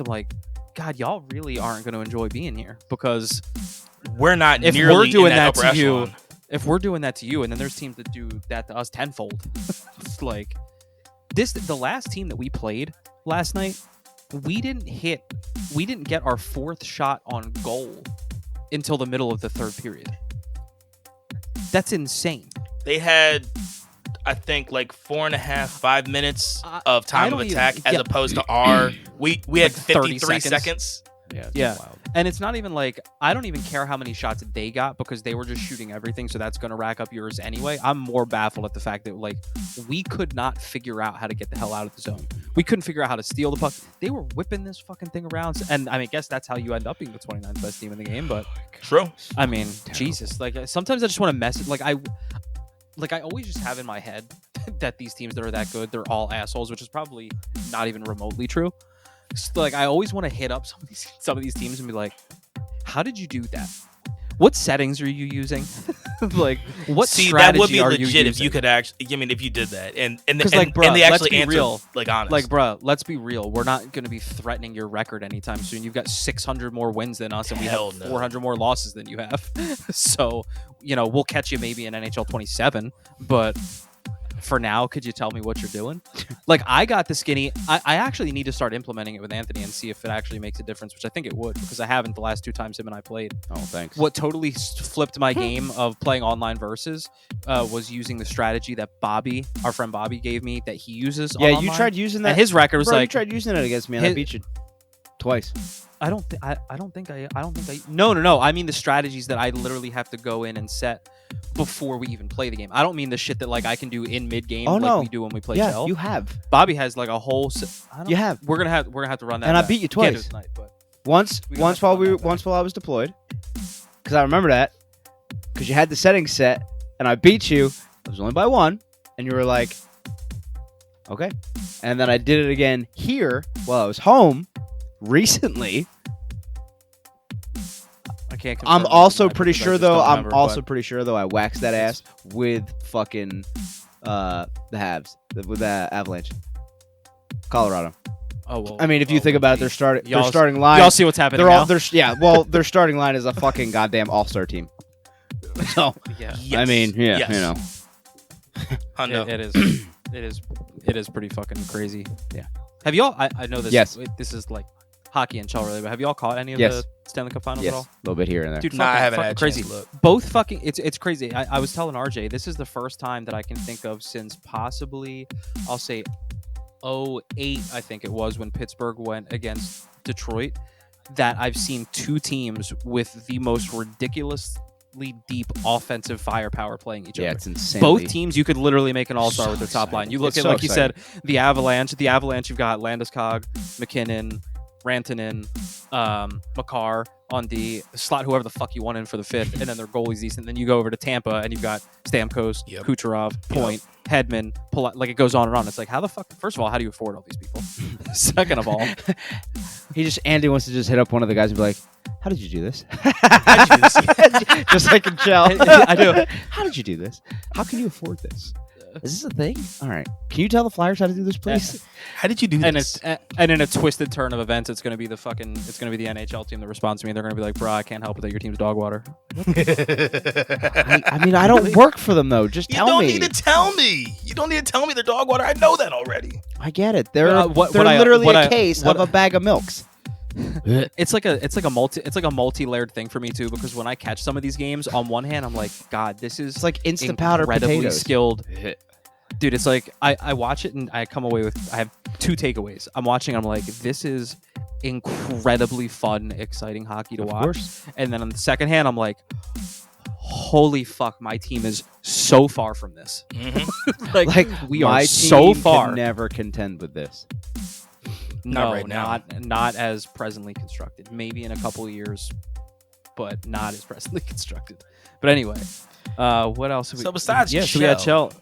I'm like, God, y'all really aren't going to enjoy being here because we're not. If nearly we're doing in that to echelon. you, if we're doing that to you, and then there's teams that do that to us tenfold. It's like the last team that we played last night, we didn't get our 4th shot on goal until the middle of the 3rd period. That's insane. They had, I think, like 4.5, 5 minutes of time of attack as opposed to our. We had 53 seconds. Yeah. Wild. And it's not even like, I don't even care how many shots they got because they were just shooting everything, so that's going to rack up yours anyway. I'm more baffled at the fact that, like, we could not figure out how to get the hell out of the zone. We couldn't figure out how to steal the puck. They were whipping this fucking thing around, and I mean, I guess that's how you end up being the 29th best team in the game, but... True. I mean, Jesus. Like, sometimes I just want to mess it. Like, I always just have in my head that these teams that are that good, they're all assholes, which is probably not even remotely true. So, like, I always want to hit up some of these teams and be like, how did you do that? What settings are you using? Like, what strategy that would be are legit you using? if you could actually. I mean, if you did that, and they bruh, actually answered, like, honest. Like, bro, let's be real. We're not going to be threatening your record anytime soon. You've got 600 more wins than us, and we have 400 more losses than you have. So, we'll catch you maybe in NHL 27, but for now, could you tell me what you're doing? Like, I got the skinny. I actually need to start implementing it with Anthony and see if it actually makes a difference, which I think it would, because I haven't the last 2 times him and I played. Oh, thanks. What totally flipped my game of playing online versus was using the strategy that our friend Bobby gave me that he uses online. You tried using that. And his record was you tried using it against me and I beat you twice. I don't think I No. I mean the strategies that I literally have to go in and set before we even play the game. I don't mean the shit that like I can do in mid game we do when we play Shell. You have. Bobby has like a whole you have. We're going to have to run that. And back. I beat you twice. Tonight, but once while I was deployed. Cuz I remember that. Cuz you had the settings set and I beat you. It was only by 1 and you were like, "Okay." And then I did it again here while I was home recently. I can't I'm also pretty sure though. Pretty sure though. I waxed that ass with fucking the Habs with the Avalanche, Colorado. Oh well. I mean, if you think about it, their starting line. Y'all see what's happening now? Their starting line is a fucking goddamn all-star team. So I mean, Hundo. It is pretty fucking crazy. Yeah. Have y'all? I know this. Yes. This is like hockey and shell related, but have y'all caught any of the Stanley Cup Finals at all? A little bit here and there. Dude, I haven't had crazy. look. Both fucking. It's crazy. I was telling RJ, this is the first time that I can think of since possibly, I'll say, 2008. I think it was when Pittsburgh went against Detroit, that I've seen two teams with the most ridiculously deep offensive firepower playing each other. Yeah, it's insane. Both teams, you could literally make an all-star with their top line. You look It's at, so like you said, exciting. the Avalanche. The Avalanche, you've got Landeskog, McKinnon, Rantanen, Makar on the slot, whoever the fuck you want in for the fifth, and then their goalie's decent. Then you go over to Tampa, and you've got Stamkos, Kucherov, Point, Hedman, like it goes on and on. It's like, how the fuck? First of all, how do you afford all these people? Second of all, Andy wants to just hit up one of the guys and be like, "How did you do this?" How'd you do this? Just like in Shell. I do. How did you do this? How can you afford this? Is this a thing? All right. Can you tell the Flyers how to do this, please? How did you do this? And in a twisted turn of events, it's gonna be the NHL team that responds to me. They're gonna be like, "Bro, I can't help it that your team's dog water." I mean, I don't work for them though. Just tell me. You don't need to tell me. You don't need to tell me they're dog water. I know that already. I get it. They're What I- literally what a I- case what of a bag of milks. It's like a multi-layered thing for me too, because when I catch some of these games, on one hand I'm like, God, this is It's like instant powder incredibly potatoes. skilled. Dude, it's like I watch it and I come away with, I have two takeaways. I'm watching, I'm like, this is incredibly fun, exciting hockey to watch. Course. And then on the second hand, I'm like, holy fuck, my team is so far from this. like we my are team so far. can never contend with this. No, Not right now. Not as presently constructed. Maybe in a couple of years, but not as presently constructed. But anyway, what else? So besides so we had Shell.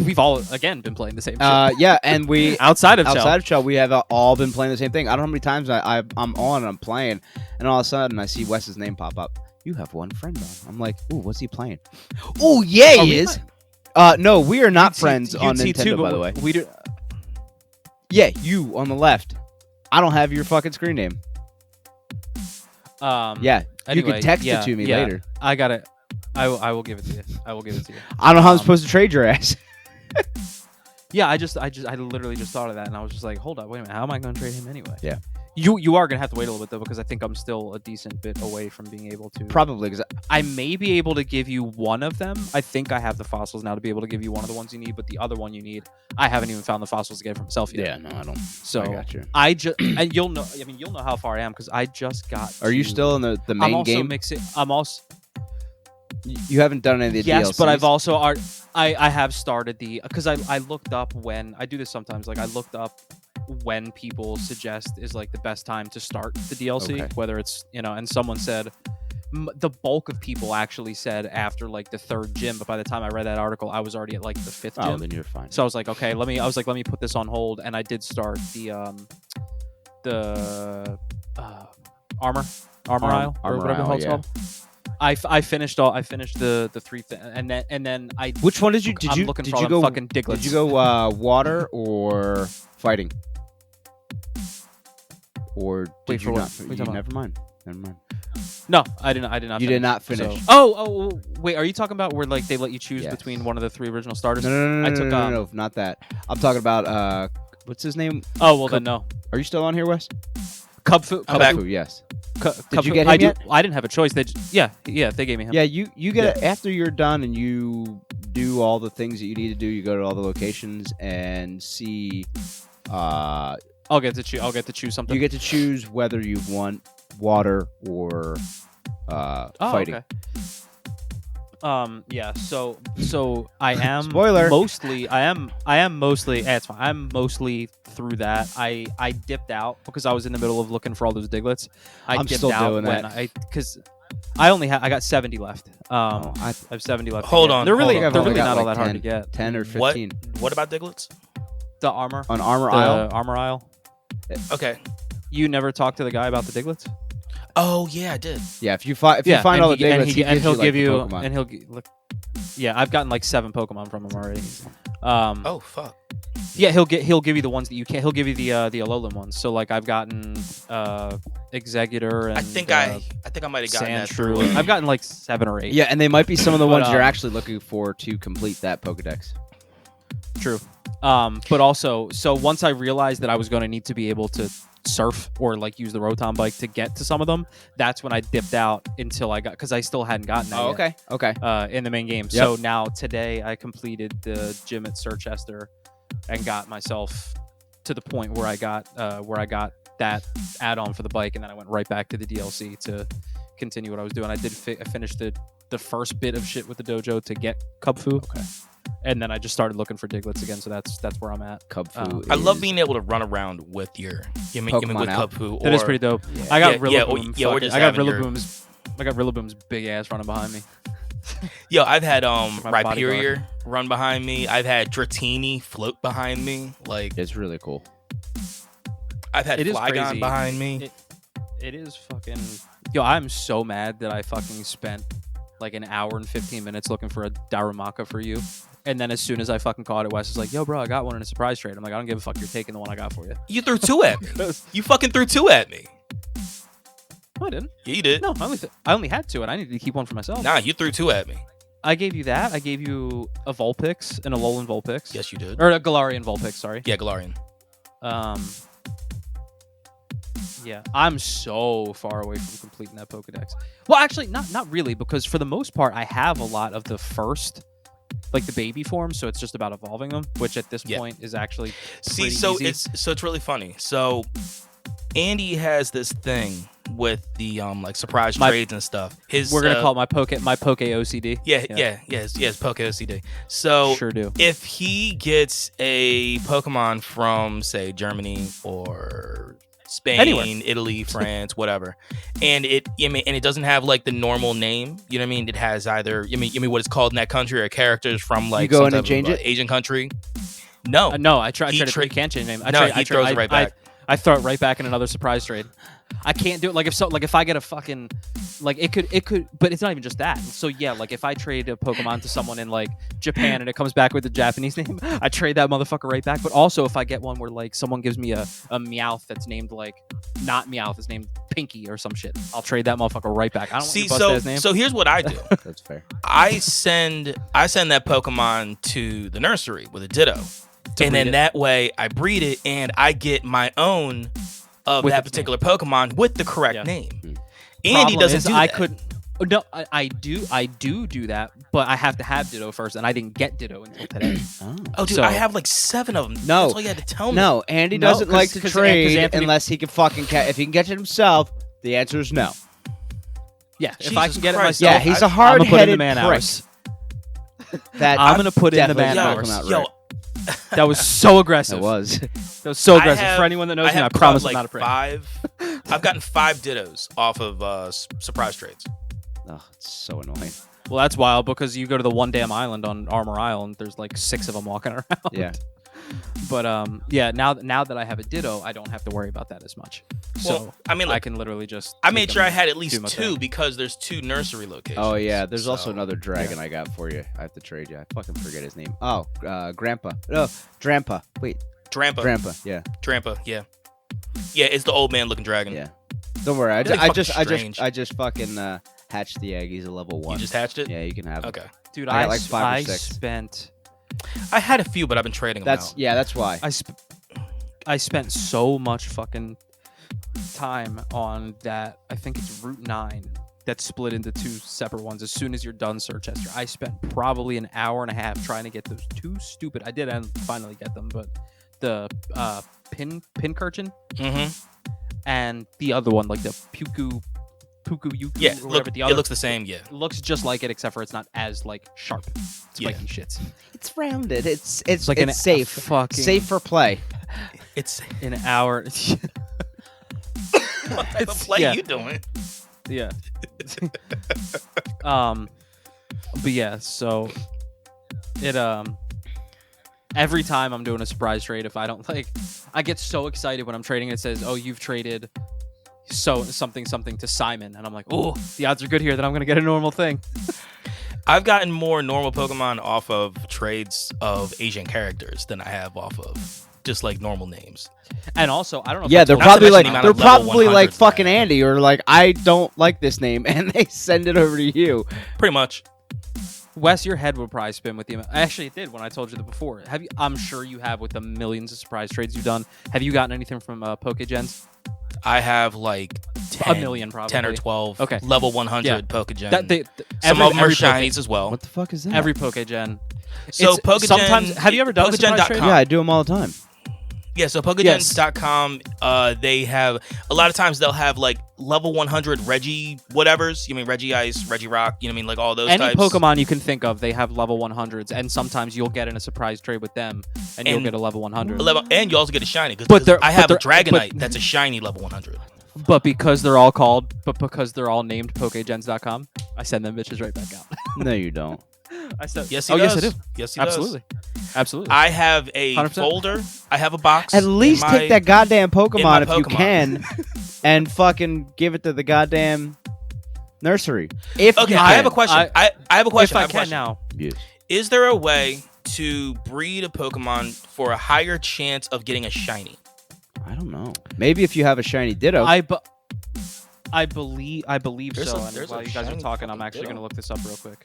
We've all again been playing the same shit. Yeah, and we outside of Shell, we have all been playing the same thing. I don't know how many times I'm on and I'm playing, and all of a sudden I see Wes's name pop up. You have one friend on. I'm like, ooh, what's he playing? Oh yeah, he is. No, we are not friends on Nintendo, by the way. We do. Yeah, you on the left. I don't have your fucking screen name. Yeah, Anyway, you can text it to me later. I got it. I will give it to you. I will give it to you. I don't know how I'm supposed to trade your ass. Yeah, I literally just thought of that, and I was just like, hold up, wait a minute, how am I going to trade him anyway? Yeah. You are going to have to wait a little bit, though, because I think I'm still a decent bit away from being able to. Probably, because I may be able to give you one of them. I think I have the fossils now to be able to give you one of the ones you need, but the other one you need, I haven't even found the fossils to get for myself yet. yeah, no, I don't. So I got you. and you'll know. I mean, you'll know how far I am because I just got. Are you still in the main I'm also game? mixing. I'm also. You haven't done any of the Yes, DLCs? but I've also I have started the, because I looked up when I do this sometimes. Like I looked up when people suggest is like the best time to start the DLC, Okay. whether it's, and someone said the bulk of people actually said after like the third gym, but by the time I read that article, I was already at like the fifth gym. Oh, then you're fine. So I was like, okay, let me put this on hold, and I did start the armor aisle or whatever the hell it's called. I finished the three and then I. Which one did you? I'm looking for all them fucking Diglets. Did you go water or fighting? Or did Wait, you for what? not? What are you talking Never mind. No, I did not. You did not finish. So. Oh, wait. Are you talking about where like they let you choose Yes. between one of the three original starters? No, I took no, not that. I'm talking about what's his name? Oh well, then no. Are you still on here, Wes? Cub Fu. Yes. Did you get him yet? I didn't have a choice. They they gave me him. Yeah, you get it after you're done and you do all the things that you need to do. You go to all the locations and see. I'll get to choose something. You get to choose whether you want water or fighting. Okay. Yeah. So I am Spoiler. mostly. I am mostly. It's fine. I'm mostly through that. I dipped out because I was in the middle of looking for all those Diglets. I'm dipped still out doing when that. because I got 70 left. I have 70 left. Hold on, They're really hold on. they're I've only really got not all like that hard to get. 10 or 15 What about Diglets? The armor. on armor aisle. Armor aisle. Okay. You never talked to the guy about the Diglets? Oh yeah, I did. Yeah, if you find all the Diglets, he'll give you Pokemon. and he'll look. Yeah, I've gotten like 7 Pokemon from him already. Oh fuck. Yeah, he'll give you the ones that you can't. He'll give you the Alolan ones. So like I've gotten Executor and I think I might have gotten that through. Sandshrew. I've gotten like 7 or 8. Yeah, and they might be some of the But, ones you're actually looking for to complete that Pokedex. True. But also, so once I realized that I was going to need to be able to surf or like use the Rotom bike to get to some of them, that's when I dipped out until I got, because I still hadn't gotten that okay. in the main game. Yep. So now today I completed the gym at Sirchester and got myself to the point where I got that add-on for the bike, and then I went right back to the DLC to continue what I was doing. I did finish the first bit of shit with the dojo to get Cubfu. Okay. And then I just started looking for Diglets again, so that's where I'm at. Cubfu. I love being able to run around with your with Cubfu. That is pretty dope. Yeah. I got Rillaboom. I got Rillaboom's big ass running behind me. Yo, I've had Rhyperior bodyguard. run behind me. I've had Dratini float behind me. Like, It's really cool. I've had It is Flygon crazy. behind me. It is fucking... Yo, I'm so mad that I fucking spent like an hour and 15 minutes looking for a Darumaka for you. And then as soon as I fucking caught it, Wes is like, yo, bro, I got one in a surprise trade. I'm like, I don't give a fuck. You're taking the one I got for you. You threw 2 at me. You fucking threw 2 at me. No, I didn't. Yeah, you did. No, I only had 2, and I needed to keep one for myself. Nah, you threw 2 at me. I gave you that. I gave you a Vulpix and a Alolan Vulpix. Yes, you did. Or a Galarian Vulpix, sorry. Yeah, Galarian. Yeah, I'm so far away from completing that Pokedex. Well, actually, not really, because for the most part, I have a lot of the first, like the baby forms, so it's just about evolving them, which at this point is actually pretty easy. It's really funny. So Andy has this thing with the like surprise trades and stuff. We're gonna call it my Poke OCD. Yes, Poke OCD. So Sure do. If he gets a Pokemon from say Germany or Spain, Anywhere. Italy, France, whatever, and it doesn't have like the normal name. You know what I mean? It has either what it's called in that country or characters from like You go some in and type change of, it? Asian country. No, No, I tried He to you can't change name. he throws it right back. I throw it right back in another surprise trade. I can't do it. Like if I get a fucking like it could, but it's not even just that. So yeah, like if I trade a Pokemon to someone in like Japan and it comes back with the Japanese name, I trade that motherfucker right back. But also if I get one where like someone gives me a Meowth that's named like not Meowth, it's named Pinky or some shit, I'll trade that motherfucker right back. I don't want to bust his name. So here's what I do. That's fair. I send that Pokemon to the nursery with a Ditto. And then that way I breed it and I get my own of With that its particular Pokemon with the correct name. Andy Problem doesn't is, do I that. couldn't. No, I do that, but I have to have Ditto first, and I didn't get Ditto until today. Oh, dude, So- I have like 7 of them. No. That's all you had to tell me. No, Andy No, doesn't like to 'cause trade Anthony- unless he can fucking if he can get it himself. The answer is no. Yeah, if I Jesus can get Christ. it myself, Yeah, he's a I'm gonna put in the hard-headed man prick. hours. That I'm gonna put in the definitely man not hours. come out Yo, right. That was so aggressive. It was. That was so aggressive. For anyone that knows me, I have promise caught, I'm not a prick. 5. I've gotten 5 Dittos off of surprise trades. Oh, it's so annoying. Well, that's wild because you go to the one damn island on Armor Island. There's like 6 of them walking around. Yeah. But yeah, now that I have a Ditto, I don't have to worry about that as much. Well, So I mean, I look, can literally just. I take made them sure I and had at do least my 2 thing. because there's 2 nursery locations. Oh yeah, there's also So, another dragon I got for you. I have to trade you. I fucking forget his name. Oh, Grandpa. No, Drampa. Wait, Drampa. Drampa. Yeah, Drampa, yeah. Yeah, it's the old man looking dragon. yeah. Don't worry. Really I fucking just fucking hatched the egg. He's a level 1. You just hatched it? Yeah, you can have it. Okay. Dude, I I got like 5 or I 6. spent. I had a few, but I've been trading them out. That's why. I spent so much fucking time on that. I think it's Route 9 that's split into 2 separate ones. As soon as you're done Sirchester, I spent probably an hour and a half trying to get those 2 stupid. I did finally get them, but the Pincurchin and the other one, like the Puku Yuku. Yeah, or whatever, it looks the same, yeah. It looks just like it, except for it's not as like sharp, spiky shits. It's rounded. It's like it's safe. Fucking Safe for play. It's an hour. what type of play yeah. you doing? Yeah. But yeah, so it every time I'm doing a surprise trade, if I don't like, I get so excited when I'm trading. It says, "Oh, you've traded something to Simon," and I'm like, "Oh, the odds are good here that I'm gonna get a normal thing." I've gotten more normal Pokemon off of trades of Asian characters than I have off of just like normal names. And also, I don't know. If Yeah, I they're told Not to probably mention like the amount they're of level probably like 100s fucking that I have. Andy, or like I don't like this name, and they send it over to you. Pretty much. Wes, your head would probably spin with the amount. Actually, it did when I told you that before. I'm sure you have with the millions of surprise trades you've done. Have you gotten anything from PokeGens? I have like 10, a million, probably 10 or 12. Okay. Level 100 PokeGen. Some of them are shiny shinies as well. What the fuck is that? Every PokeGen. So PokeGen. Sometimes, have you ever done a surprise trade? Yeah, I do them all the time. Yeah, so Pokegens.com, they have, a lot of times they'll have like level 100 Reggie whatevers. You mean Reggie Ice, Reggie Rock, you know what I mean? Like all those Any types. Pokemon you can think of, they have level 100s, and sometimes you'll get in a surprise trade with them, and you'll get a level 100. And you also get a shiny, because I have a Dragonite that's a shiny level 100. But because they're all named Pokegens.com, I send them bitches right back out. No, you don't. Yes, he does. Yes, I do. Yes, he Absolutely. does. Absolutely. I have a 100%. folder. I have a box. At least take that goddamn Pokemon if you Pokemon. can, and fucking give it to the goddamn nursery. If Okay, you I can. have a question. I have a question. If I can now. Yes. Is there a way to breed a Pokemon for a higher chance of getting a shiny? I don't know. Maybe if you have a shiny Ditto. I believe There's so. a- And there's while a you guys are shiny talking, I'm fucking actually going to Ditto. look this up real quick.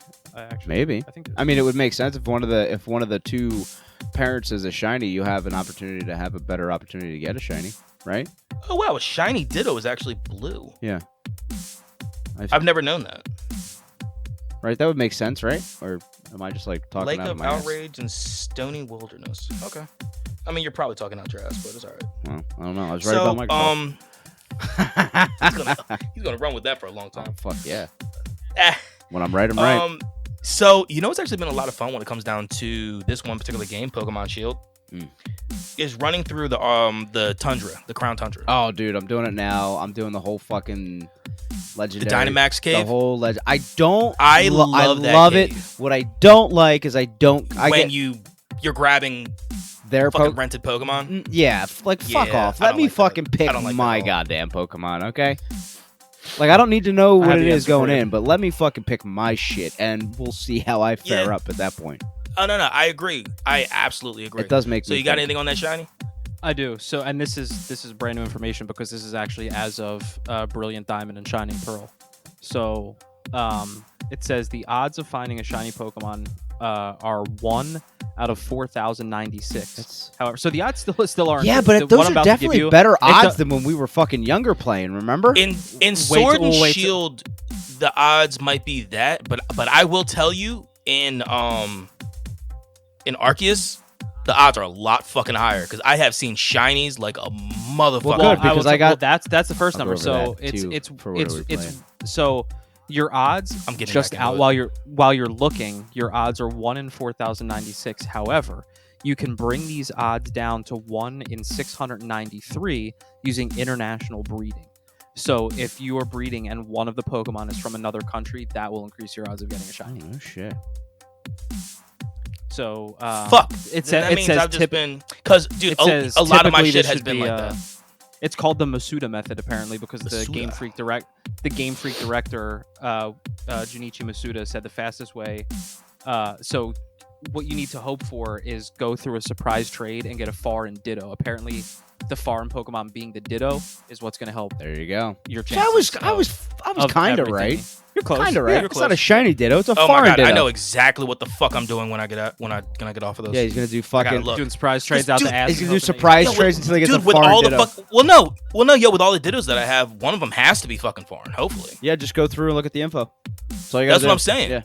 Maybe. I think I mean, it would make sense if one of the two parents is a shiny, you have an opportunity to have a better opportunity to get a shiny, right? Oh wow, a shiny Ditto is actually blue. Yeah. I've never known that. Right, that would make sense, right? Or am I just like talking Lake out of of my ass? Outrage and Stony Wilderness. Okay. I mean, you're probably talking out your ass, but it's all right. Well, I don't know. I was right about my he's gonna run with that for a long time. Fuck yeah. Eh. When I'm right, I'm right. So you know, it's actually been a lot of fun when it comes down to this one particular game, Pokemon Shield. Is running through the Tundra, the Crown Tundra. Oh, dude, I'm doing it now. I'm doing the whole fucking legendary. The Dynamax cave. The whole legend. I love that love cave. it. What I don't like is you're grabbing their fucking rented Pokemon. Yeah, fuck off. I Let don't me like fucking that. pick I don't like my that at all. goddamn Pokemon, okay? Like, I don't need to know what have it the is answer going for you. in, but let me fucking pick my shit, and we'll see how I fare Yeah. up at that point. Oh no, I agree. I absolutely agree. It does make So me you got think. anything on that shiny? I do. So, and this is brand new information because this is actually as of Brilliant Diamond and Shining Pearl. So, it says the odds of finding a shiny Pokemon are 1 out of 4,096. However, so the odds still aren't. Yeah, but those are definitely better odds than when we were fucking younger playing, remember? In Sword and Shield, the odds might be that, but I will tell you in Arceus, the odds are a lot fucking higher because I have seen shinies like a motherfucker. Well, good, because I got- that's the first I'll go number. over So that, too, it's for whatever we're playing. so your odds I'm getting just back into out it. while you're looking, your odds are 1 in 4,096. However, you can bring these odds down to 1 in 693 using international breeding. So if you are breeding and one of the Pokemon is from another country, that will increase your odds of getting a shiny. Oh, shit. So Fuck. That means I've just been because dude, a lot of my shit has been like that. It's called the Masuda Method apparently because the Masuda. Game Freak director Junichi Masuda said the fastest way. So what you need to hope for is go through a surprise trade and get a foreign Ditto. Apparently, the foreign Pokemon being the Ditto is what's going to help There you go. your So chances. I was kind of everything. right. You're close. Kind of right. Yeah, you're It's not a close. shiny Ditto. It's a Oh foreign my god, Ditto. I know exactly what the fuck I'm doing when I get off of those. Yeah, he's gonna do I gotta fucking. look. Doing surprise trades out Dude, the ass. He's and gonna do hoping that surprise you- trades until he gets Dude, a with foreign all Ditto. the fuck, well no, with all the Dittos that I have, one of them has to be fucking foreign. Hopefully, Yeah, just go through and look at the info. That's all you gotta that's do. what I'm saying. Yeah.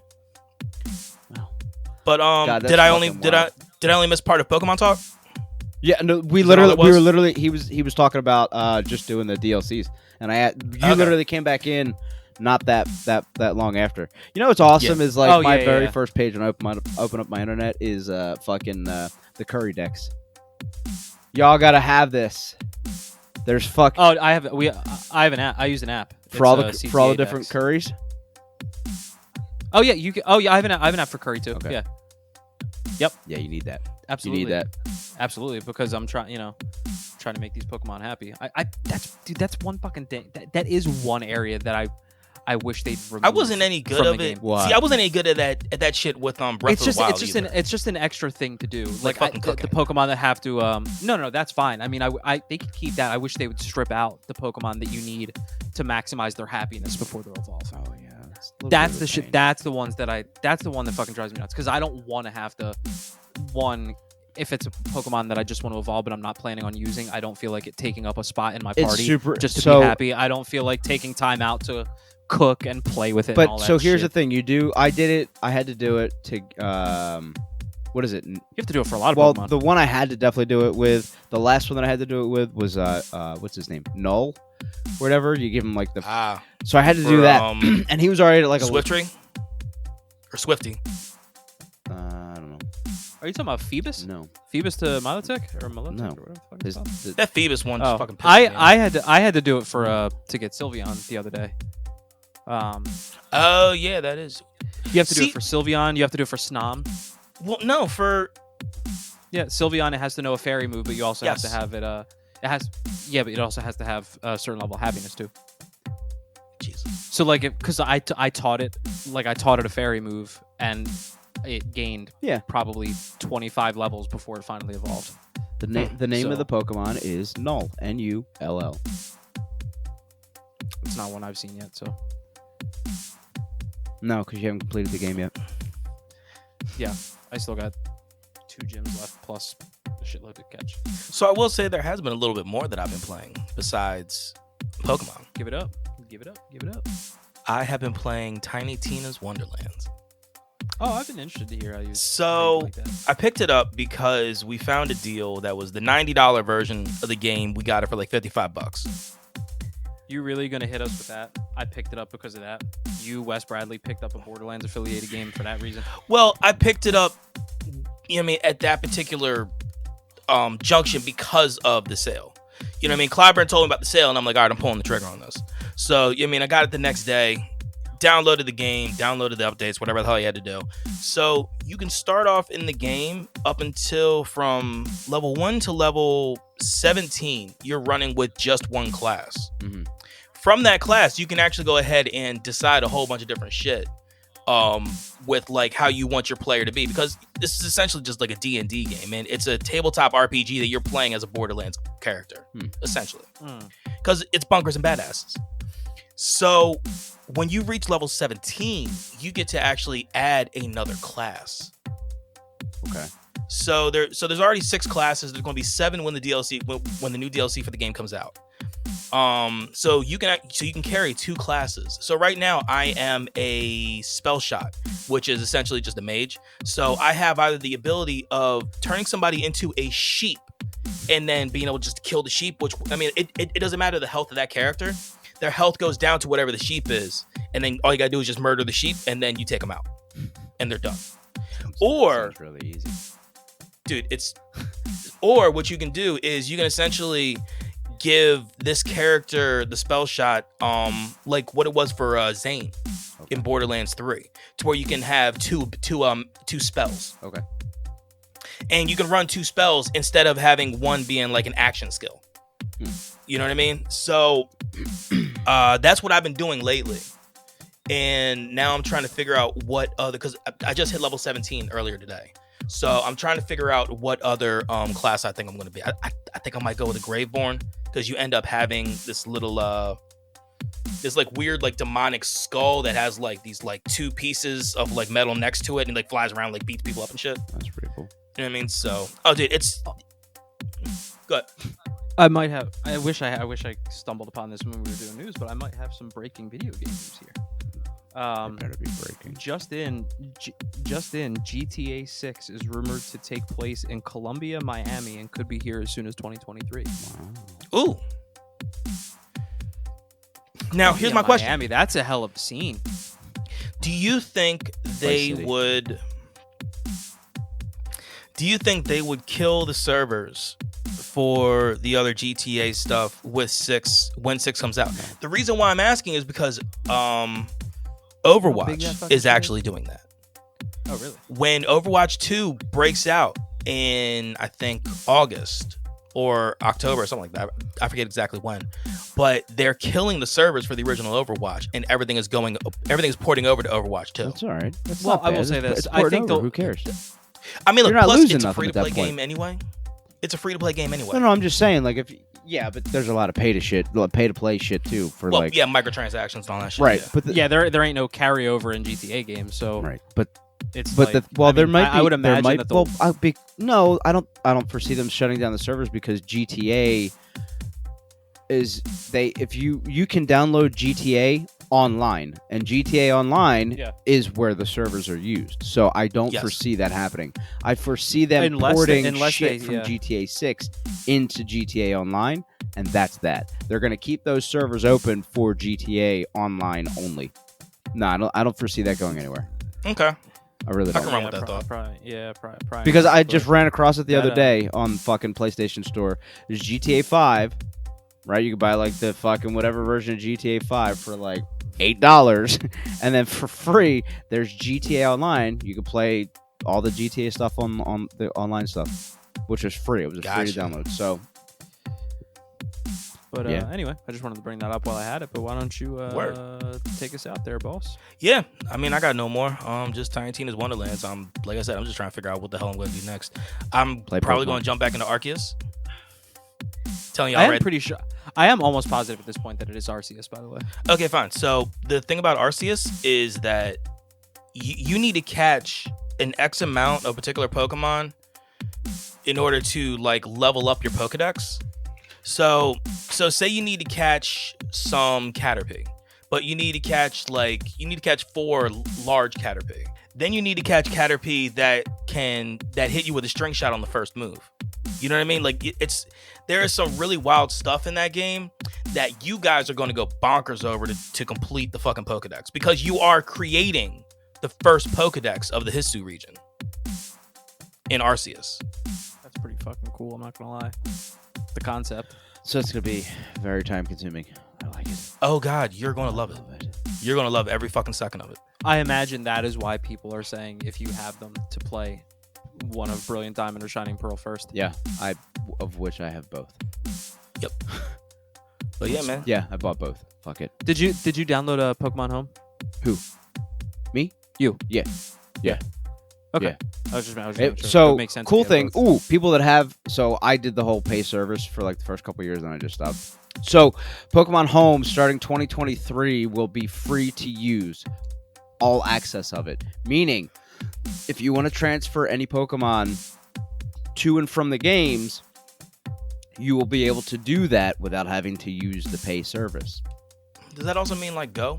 But God, that's did I only fucking wild. did I only miss part of Pokemon Talk? Yeah, no, we Is that all it were was? literally he was talking about just doing the DLCs, and you Okay. literally came back in not that long after. You know what's awesome is like my very first page when I open up my internet is fucking the curry decks. Y'all gotta have this. There's Oh, I have an app. I use an app for all It's, the CTA different decks. curries. Oh yeah, you can. Oh yeah, I have an app for curry too. Okay. Yeah, Yeah, you need that. absolutely. You need that. Absolutely, because I'm trying to make these Pokemon happy. That's one fucking thing. That is one area that I wish they'd remove. I wasn't any good from of the it. game. Why? See, I wasn't any good at that shit with Breath of the Wild. It's just an extra thing to do. Like fucking the cooking. Pokemon that have to no, that's fine. I mean, they could keep that. I wish they would strip out the Pokemon that you need to maximize their happiness before they're evolved. Oh yeah. That's the shit. That's the one that fucking drives me nuts because I don't want to have to if it's a Pokemon that I just want to evolve but I'm not planning on using, I don't feel like it taking up a spot in my party just to be happy. I don't feel like taking time out to cook and play with it. But and all that so here's shit. the thing: I did it. I had to do it to. What is it? You have to do it for a lot of Pokemon. Well, the one I had to definitely do it with, the last one that I had to do it with was what's his name? Null, whatever. You give him like the. So I had to do that, and he was already at like a Swiftry or Swifty. I don't know. Are you talking about Phoebus? No. Phoebus to Milotic or Milotic? No. Or whatever the fuck it's called? That Phoebus one just fucking pissed me off. I had to do it for to get Sylveon the other day. Oh yeah, that is. You have to do it for Sylveon. You have to do it for Snom. Well, no, for Sylveon, it has to know a fairy move, but you also have to have it. But it also has to have a certain level of happiness too. Jesus. So like, because I taught it a fairy move, and it gained probably 25 levels before it finally evolved. The name of the Pokemon is Null. Null. It's not one I've seen yet, so. No, because you haven't completed the game yet. Yeah, I still got 2 gyms left plus a shitload to catch. So I will say there has been a little bit more that I've been playing besides Pokemon. Give it up. Give it up. Give it up. I have been playing Tiny Tina's Wonderlands. Oh, I've been interested to hear how you. So like that. I picked it up because we found a deal that was the $90 version of the game. We got it for like $55. You really gonna hit us with that? I picked it up because of that. You, Wes Bradley, picked up a Borderlands affiliated game for that reason. Well, I picked it up, at that particular junction because of the sale. You know what I mean? Clyburn told me about the sale, and I'm like, all right, I'm pulling the trigger on this. So, I got it the next day, downloaded the game, downloaded the updates, whatever the hell you had to do. So you can start off in the game up until from level 1 to level 17, you're running with just one class. Mm-hmm. From that class, you can actually go ahead and decide a whole bunch of different shit with like how you want your player to be, because this is essentially just like a D&D game, and it's a tabletop RPG that you're playing as a Borderlands character, essentially, because it's bunkers and badasses. So when you reach level 17, you get to actually add another class. Okay. So there's already 6 classes. There's going to be 7 when the new DLC for the game comes out. So you can carry 2 classes. So right now I am a spell shot, which is essentially just a mage. So I have either the ability of turning somebody into a sheep and then being able to just kill the sheep, which it doesn't matter the health of that character. Their health goes down to whatever the sheep is, and then all you gotta do is just murder the sheep, and then you take them out, and they're done. Or sounds really easy, dude. Or what you can do is you can essentially give this character the spell shot, like what it was for Zane in Borderlands 3, to where you can have two spells. Okay. And you can run 2 spells instead of having one being like an action skill. You know what I mean? So that's what I've been doing lately. And now I'm trying to figure out what other, because I just hit level 17 earlier today. So I'm trying to figure out what other class I think I'm going to be. I think I might go with a Graveborn, because you end up having this little, this like weird like demonic skull that has like these like 2 pieces of like metal next to it, and like flies around, like beats people up and shit. That's pretty cool. You know what I mean? So, dude, it's good. I might have. I wish I stumbled upon this when we were doing news, but I might have some breaking video game news here. It better be breaking. Just in, GTA 6 is rumored to take place in Columbia, Miami, and could be here as soon as 2023. Wow. Ooh. Now, here's my question. Miami, that's a hell of a scene. Do you think they would? Do you think they would kill the servers for the other GTA stuff with 6 when 6 comes out? The reason why I'm asking is because Overwatch is actually doing that. Oh, really? When Overwatch 2 breaks out in, I think, August or October or something like that, I forget exactly when, but they're killing the servers for the original Overwatch, and everything is porting over to Overwatch 2. That's all right. That's well, not bad. I will say this. It's I think who cares? I mean, look, You're not plus losing it's a nothing at free-to-play that point. game anyway. It's a free-to-play game anyway. No, I'm just saying, like, if Yeah, but there's a lot of pay to play shit too for microtransactions and all that shit. Right, Yeah. but there ain't no carryover in GTA games, so right, but it's there might be. I would imagine that no, I don't foresee them shutting down the servers because GTA is if you can download GTA online, and GTA Online is where the servers are used. So I don't foresee that happening. I foresee them porting shit from GTA 6 into GTA Online, and that's that. They're going to keep those servers open for GTA Online only. No, I don't foresee that going anywhere. Okay. I really don't. I can run with that thought. Probably. Because I just ran across it the other day on fucking PlayStation Store. There's GTA 5, right? You can buy like the fucking whatever version of GTA 5 for like $8, and then for free there's GTA Online. You can play all the GTA stuff on the online stuff, which is free. It was free to download. So, but anyway, I just wanted to bring that up while I had it. But why don't you take us out there, boss? Yeah, I mean, I got no more. Just Tiny Tina's Wonderland. So like I said, I'm just trying to figure out what the hell I'm going to do next. I'm probably going to jump back into Arceus. Telling you, I'm pretty sure. I am almost positive at this point that it is Arceus, by the way. Okay, fine. So the thing about Arceus is that you need to catch an X amount of particular Pokemon in order to like level up your Pokedex. So say you need to catch some Caterpie, but you need to catch 4 large Caterpie. Then you need to catch Caterpie that hit you with a string shot on the first move. You know what I mean? Like there is some really wild stuff in that game that you guys are going to go bonkers over to complete the fucking Pokedex, because you are creating the first Pokedex of the Hisu region in Arceus. That's pretty fucking cool. I'm not gonna lie. The concept. So it's gonna be very time consuming. I like it. Oh God, you're gonna love it. You're gonna love every fucking second of it. I imagine that is why people are saying if you have them to play one of Brilliant Diamond or Shining Pearl first. Yeah, of which I have both. Yep. But yeah, man. Yeah, I bought both. Fuck it. Did you download Pokemon Home? Who? Me? You? Yeah. Okay. Yeah. I was just sure. So It makes sense cool thing. Ooh, people that have. So I did the whole pay service for like the first couple years, and I just stopped. So Pokemon Home starting 2023 will be free to use, all access of it. Meaning, if you want to transfer any Pokemon to and from the games, you will be able to do that without having to use the pay service. Does that also mean like Go?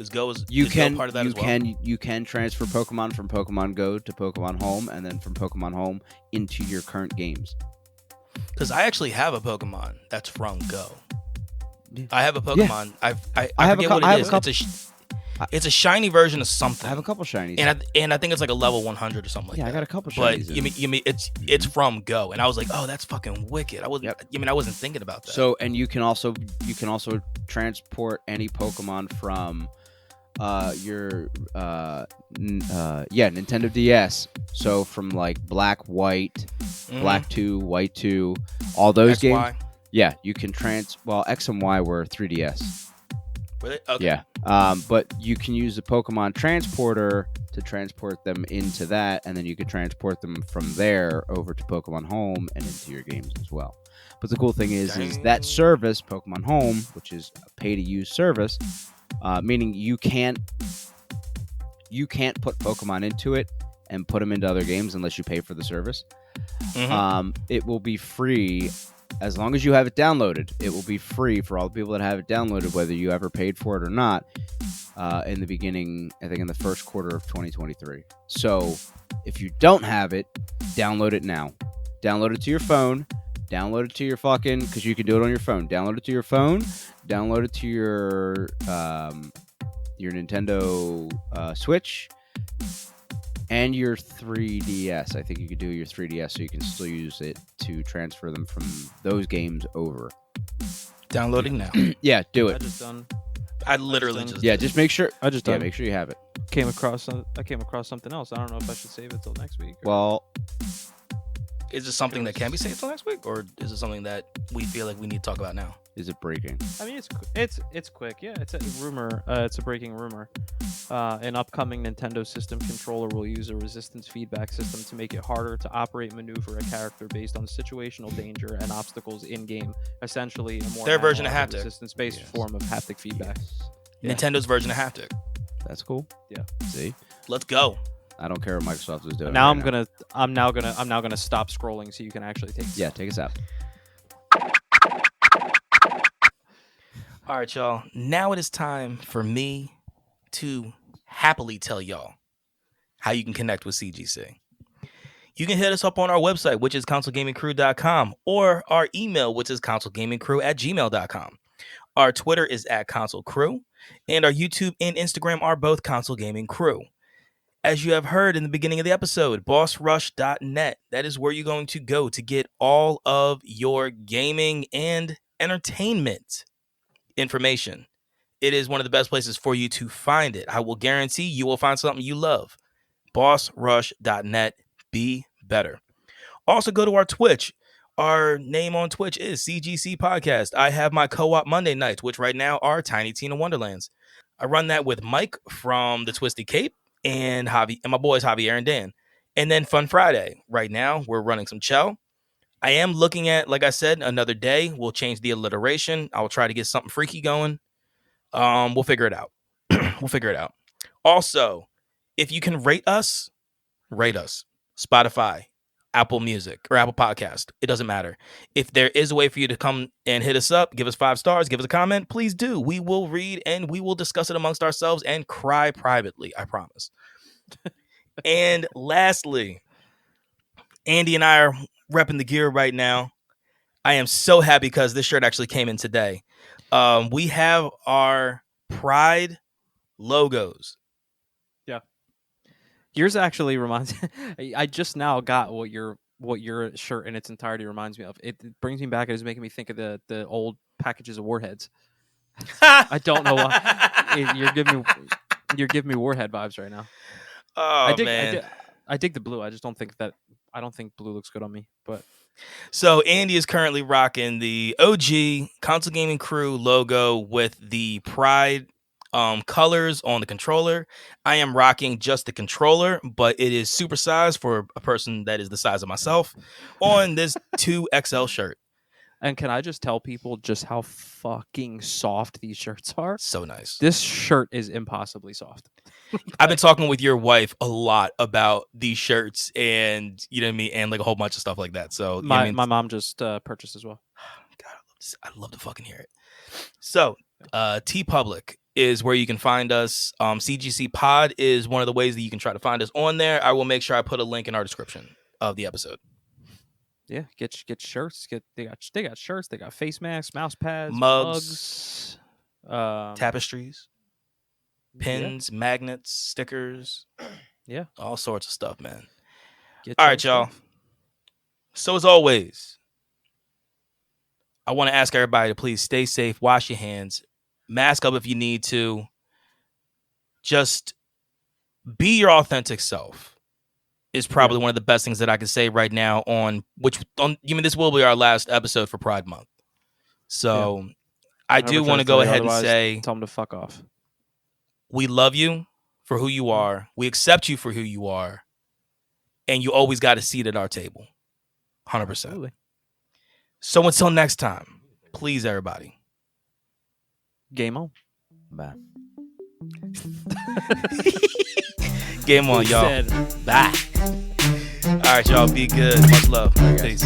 Go part of that as well? You can transfer Pokemon from Pokemon Go to Pokemon Home, and then from Pokemon Home into your current games. Because I actually have a Pokemon that's from Go. I have a Pokemon. Yeah. I forget what it is. It's a shiny version of something. I have a couple shinies, and I think it's like a level 100 or something like that. Yeah, I got a couple shinies. But you mean it's from Go, and I was like, oh, that's fucking wicked. I wasn't thinking about that. So, and you can also transport any Pokemon from your Nintendo DS. So from like Black, White, Black 2, White 2, all those XY. games. Yeah, you can X and Y were 3DS. Really? Okay. Yeah. But you can use the Pokemon transporter to transport them into that, and then you can transport them from there over to Pokemon Home and into your games as well. But the cool thing is that service, Pokemon Home, which is a pay-to-use service, meaning you can't put Pokemon into it and put them into other games unless you pay for the service. It will be free. As long as you have it downloaded, it will be free for all the people that have it downloaded, whether you ever paid for it or not, in the beginning, I think in the first quarter of 2023. So if you don't have it, download it now. Download it to your phone. Download it to your because you can do it on your phone. Download it to your phone. Download it to your Nintendo Switch. And your 3DS. I think you could do your 3DS so you can still use it to transfer them from those games over. Downloading now. Yeah, do it. I literally just just make sure. Make sure you have it. I came across something else. I don't know if I should save it till next week. Well, Is it something that can be saved till next week, or is it something that we feel like we need to talk about now? Is it breaking? I mean, it's quick. Yeah, it's a rumor. It's a breaking rumor. An upcoming Nintendo system controller will use a resistance feedback system to make it harder to operate and maneuver a character based on situational danger and obstacles in game. Essentially, a more their version of haptic, resistance-based form of haptic feedback. Yeah. Nintendo's version of haptic. That's cool. Yeah. See, let's go. I don't care what Microsoft is doing. Now I'm now gonna stop scrolling so you can actually take. Yeah, take us out. All right, y'all. Now it is time for me to happily tell y'all how you can connect with CGC. You can hit us up on our website, which is consolegamingcrew.com, or our email, which is consolegamingcrew@gmail.com. Our Twitter is @consolecrew, and our YouTube and Instagram are both Console Gaming Crew. As you have heard in the beginning of the episode, bossrush.net, that is where you're going to go to get all of your gaming and entertainment information. It is one of the best places for you to find it. I will guarantee you will find something you love. bossrush.net. Be better. Also, go to our Twitch. Our name on Twitch is CGC Podcast. I have my co-op Monday nights, which right now are Tiny Tina Wonderlands. I run that with Mike from the Twisted Cape and Javi and my boys Javier and Dan. And then Fun Friday. Right now, we're running some Chell. I am looking at, like I said, another day. We'll change the alliteration. I will try to get something freaky going. We'll figure it out. We'll figure it out. Also, if you can rate us. Spotify, Apple Music, or Apple Podcast. It doesn't matter. If there is a way for you to come and hit us up, give us 5 stars, give us a comment, please do. We will read and we will discuss it amongst ourselves and cry privately. I promise. And lastly, Andy and I are repping the gear right now. I am so happy because this shirt actually came in today. We have our Pride logos. Yeah. Yours actually reminds I just now got what your shirt in its entirety reminds me of. It brings me back. It is making me think of the old packages of Warheads. I don't know why. You're giving me Warhead vibes right now. Oh, man. I dig the blue. I just don't think blue looks good on me. But so Andy is currently rocking the OG Console Gaming Crew logo with the Pride colors on the controller. I am rocking just the controller, but it is supersized for a person that is the size of myself on this 2XL shirt. And can I just tell people just how fucking soft these shirts are? So nice. This shirt is impossibly soft. I've been talking with your wife a lot about these shirts and, you know what I mean, and like a whole bunch of stuff like that. So my mom just purchased as well. God, I love to fucking hear it. So TeePublic is where you can find us. CGC Pod is one of the ways that you can try to find us on there. I will make sure I put a link in our description of the episode. Yeah, get shirts. They got shirts. They got face masks, mouse pads, mugs, tapestries, pins, yeah. magnets, stickers. Yeah, all sorts of stuff, man. All right, y'all. So as always, I want to ask everybody to please stay safe, wash your hands, mask up if you need to. Just be your authentic self. Is probably one of the best things that I can say right now this will be our last episode for Pride Month. So I do want to go ahead and say, tell them to fuck off. We love you for who you are. We accept you for who you are. And you always got a seat at our table. 100%. Absolutely. So until next time, please, everybody. Game on. Bye. Game on, y'all. Bye. All right, y'all. Be good. Much love. Peace.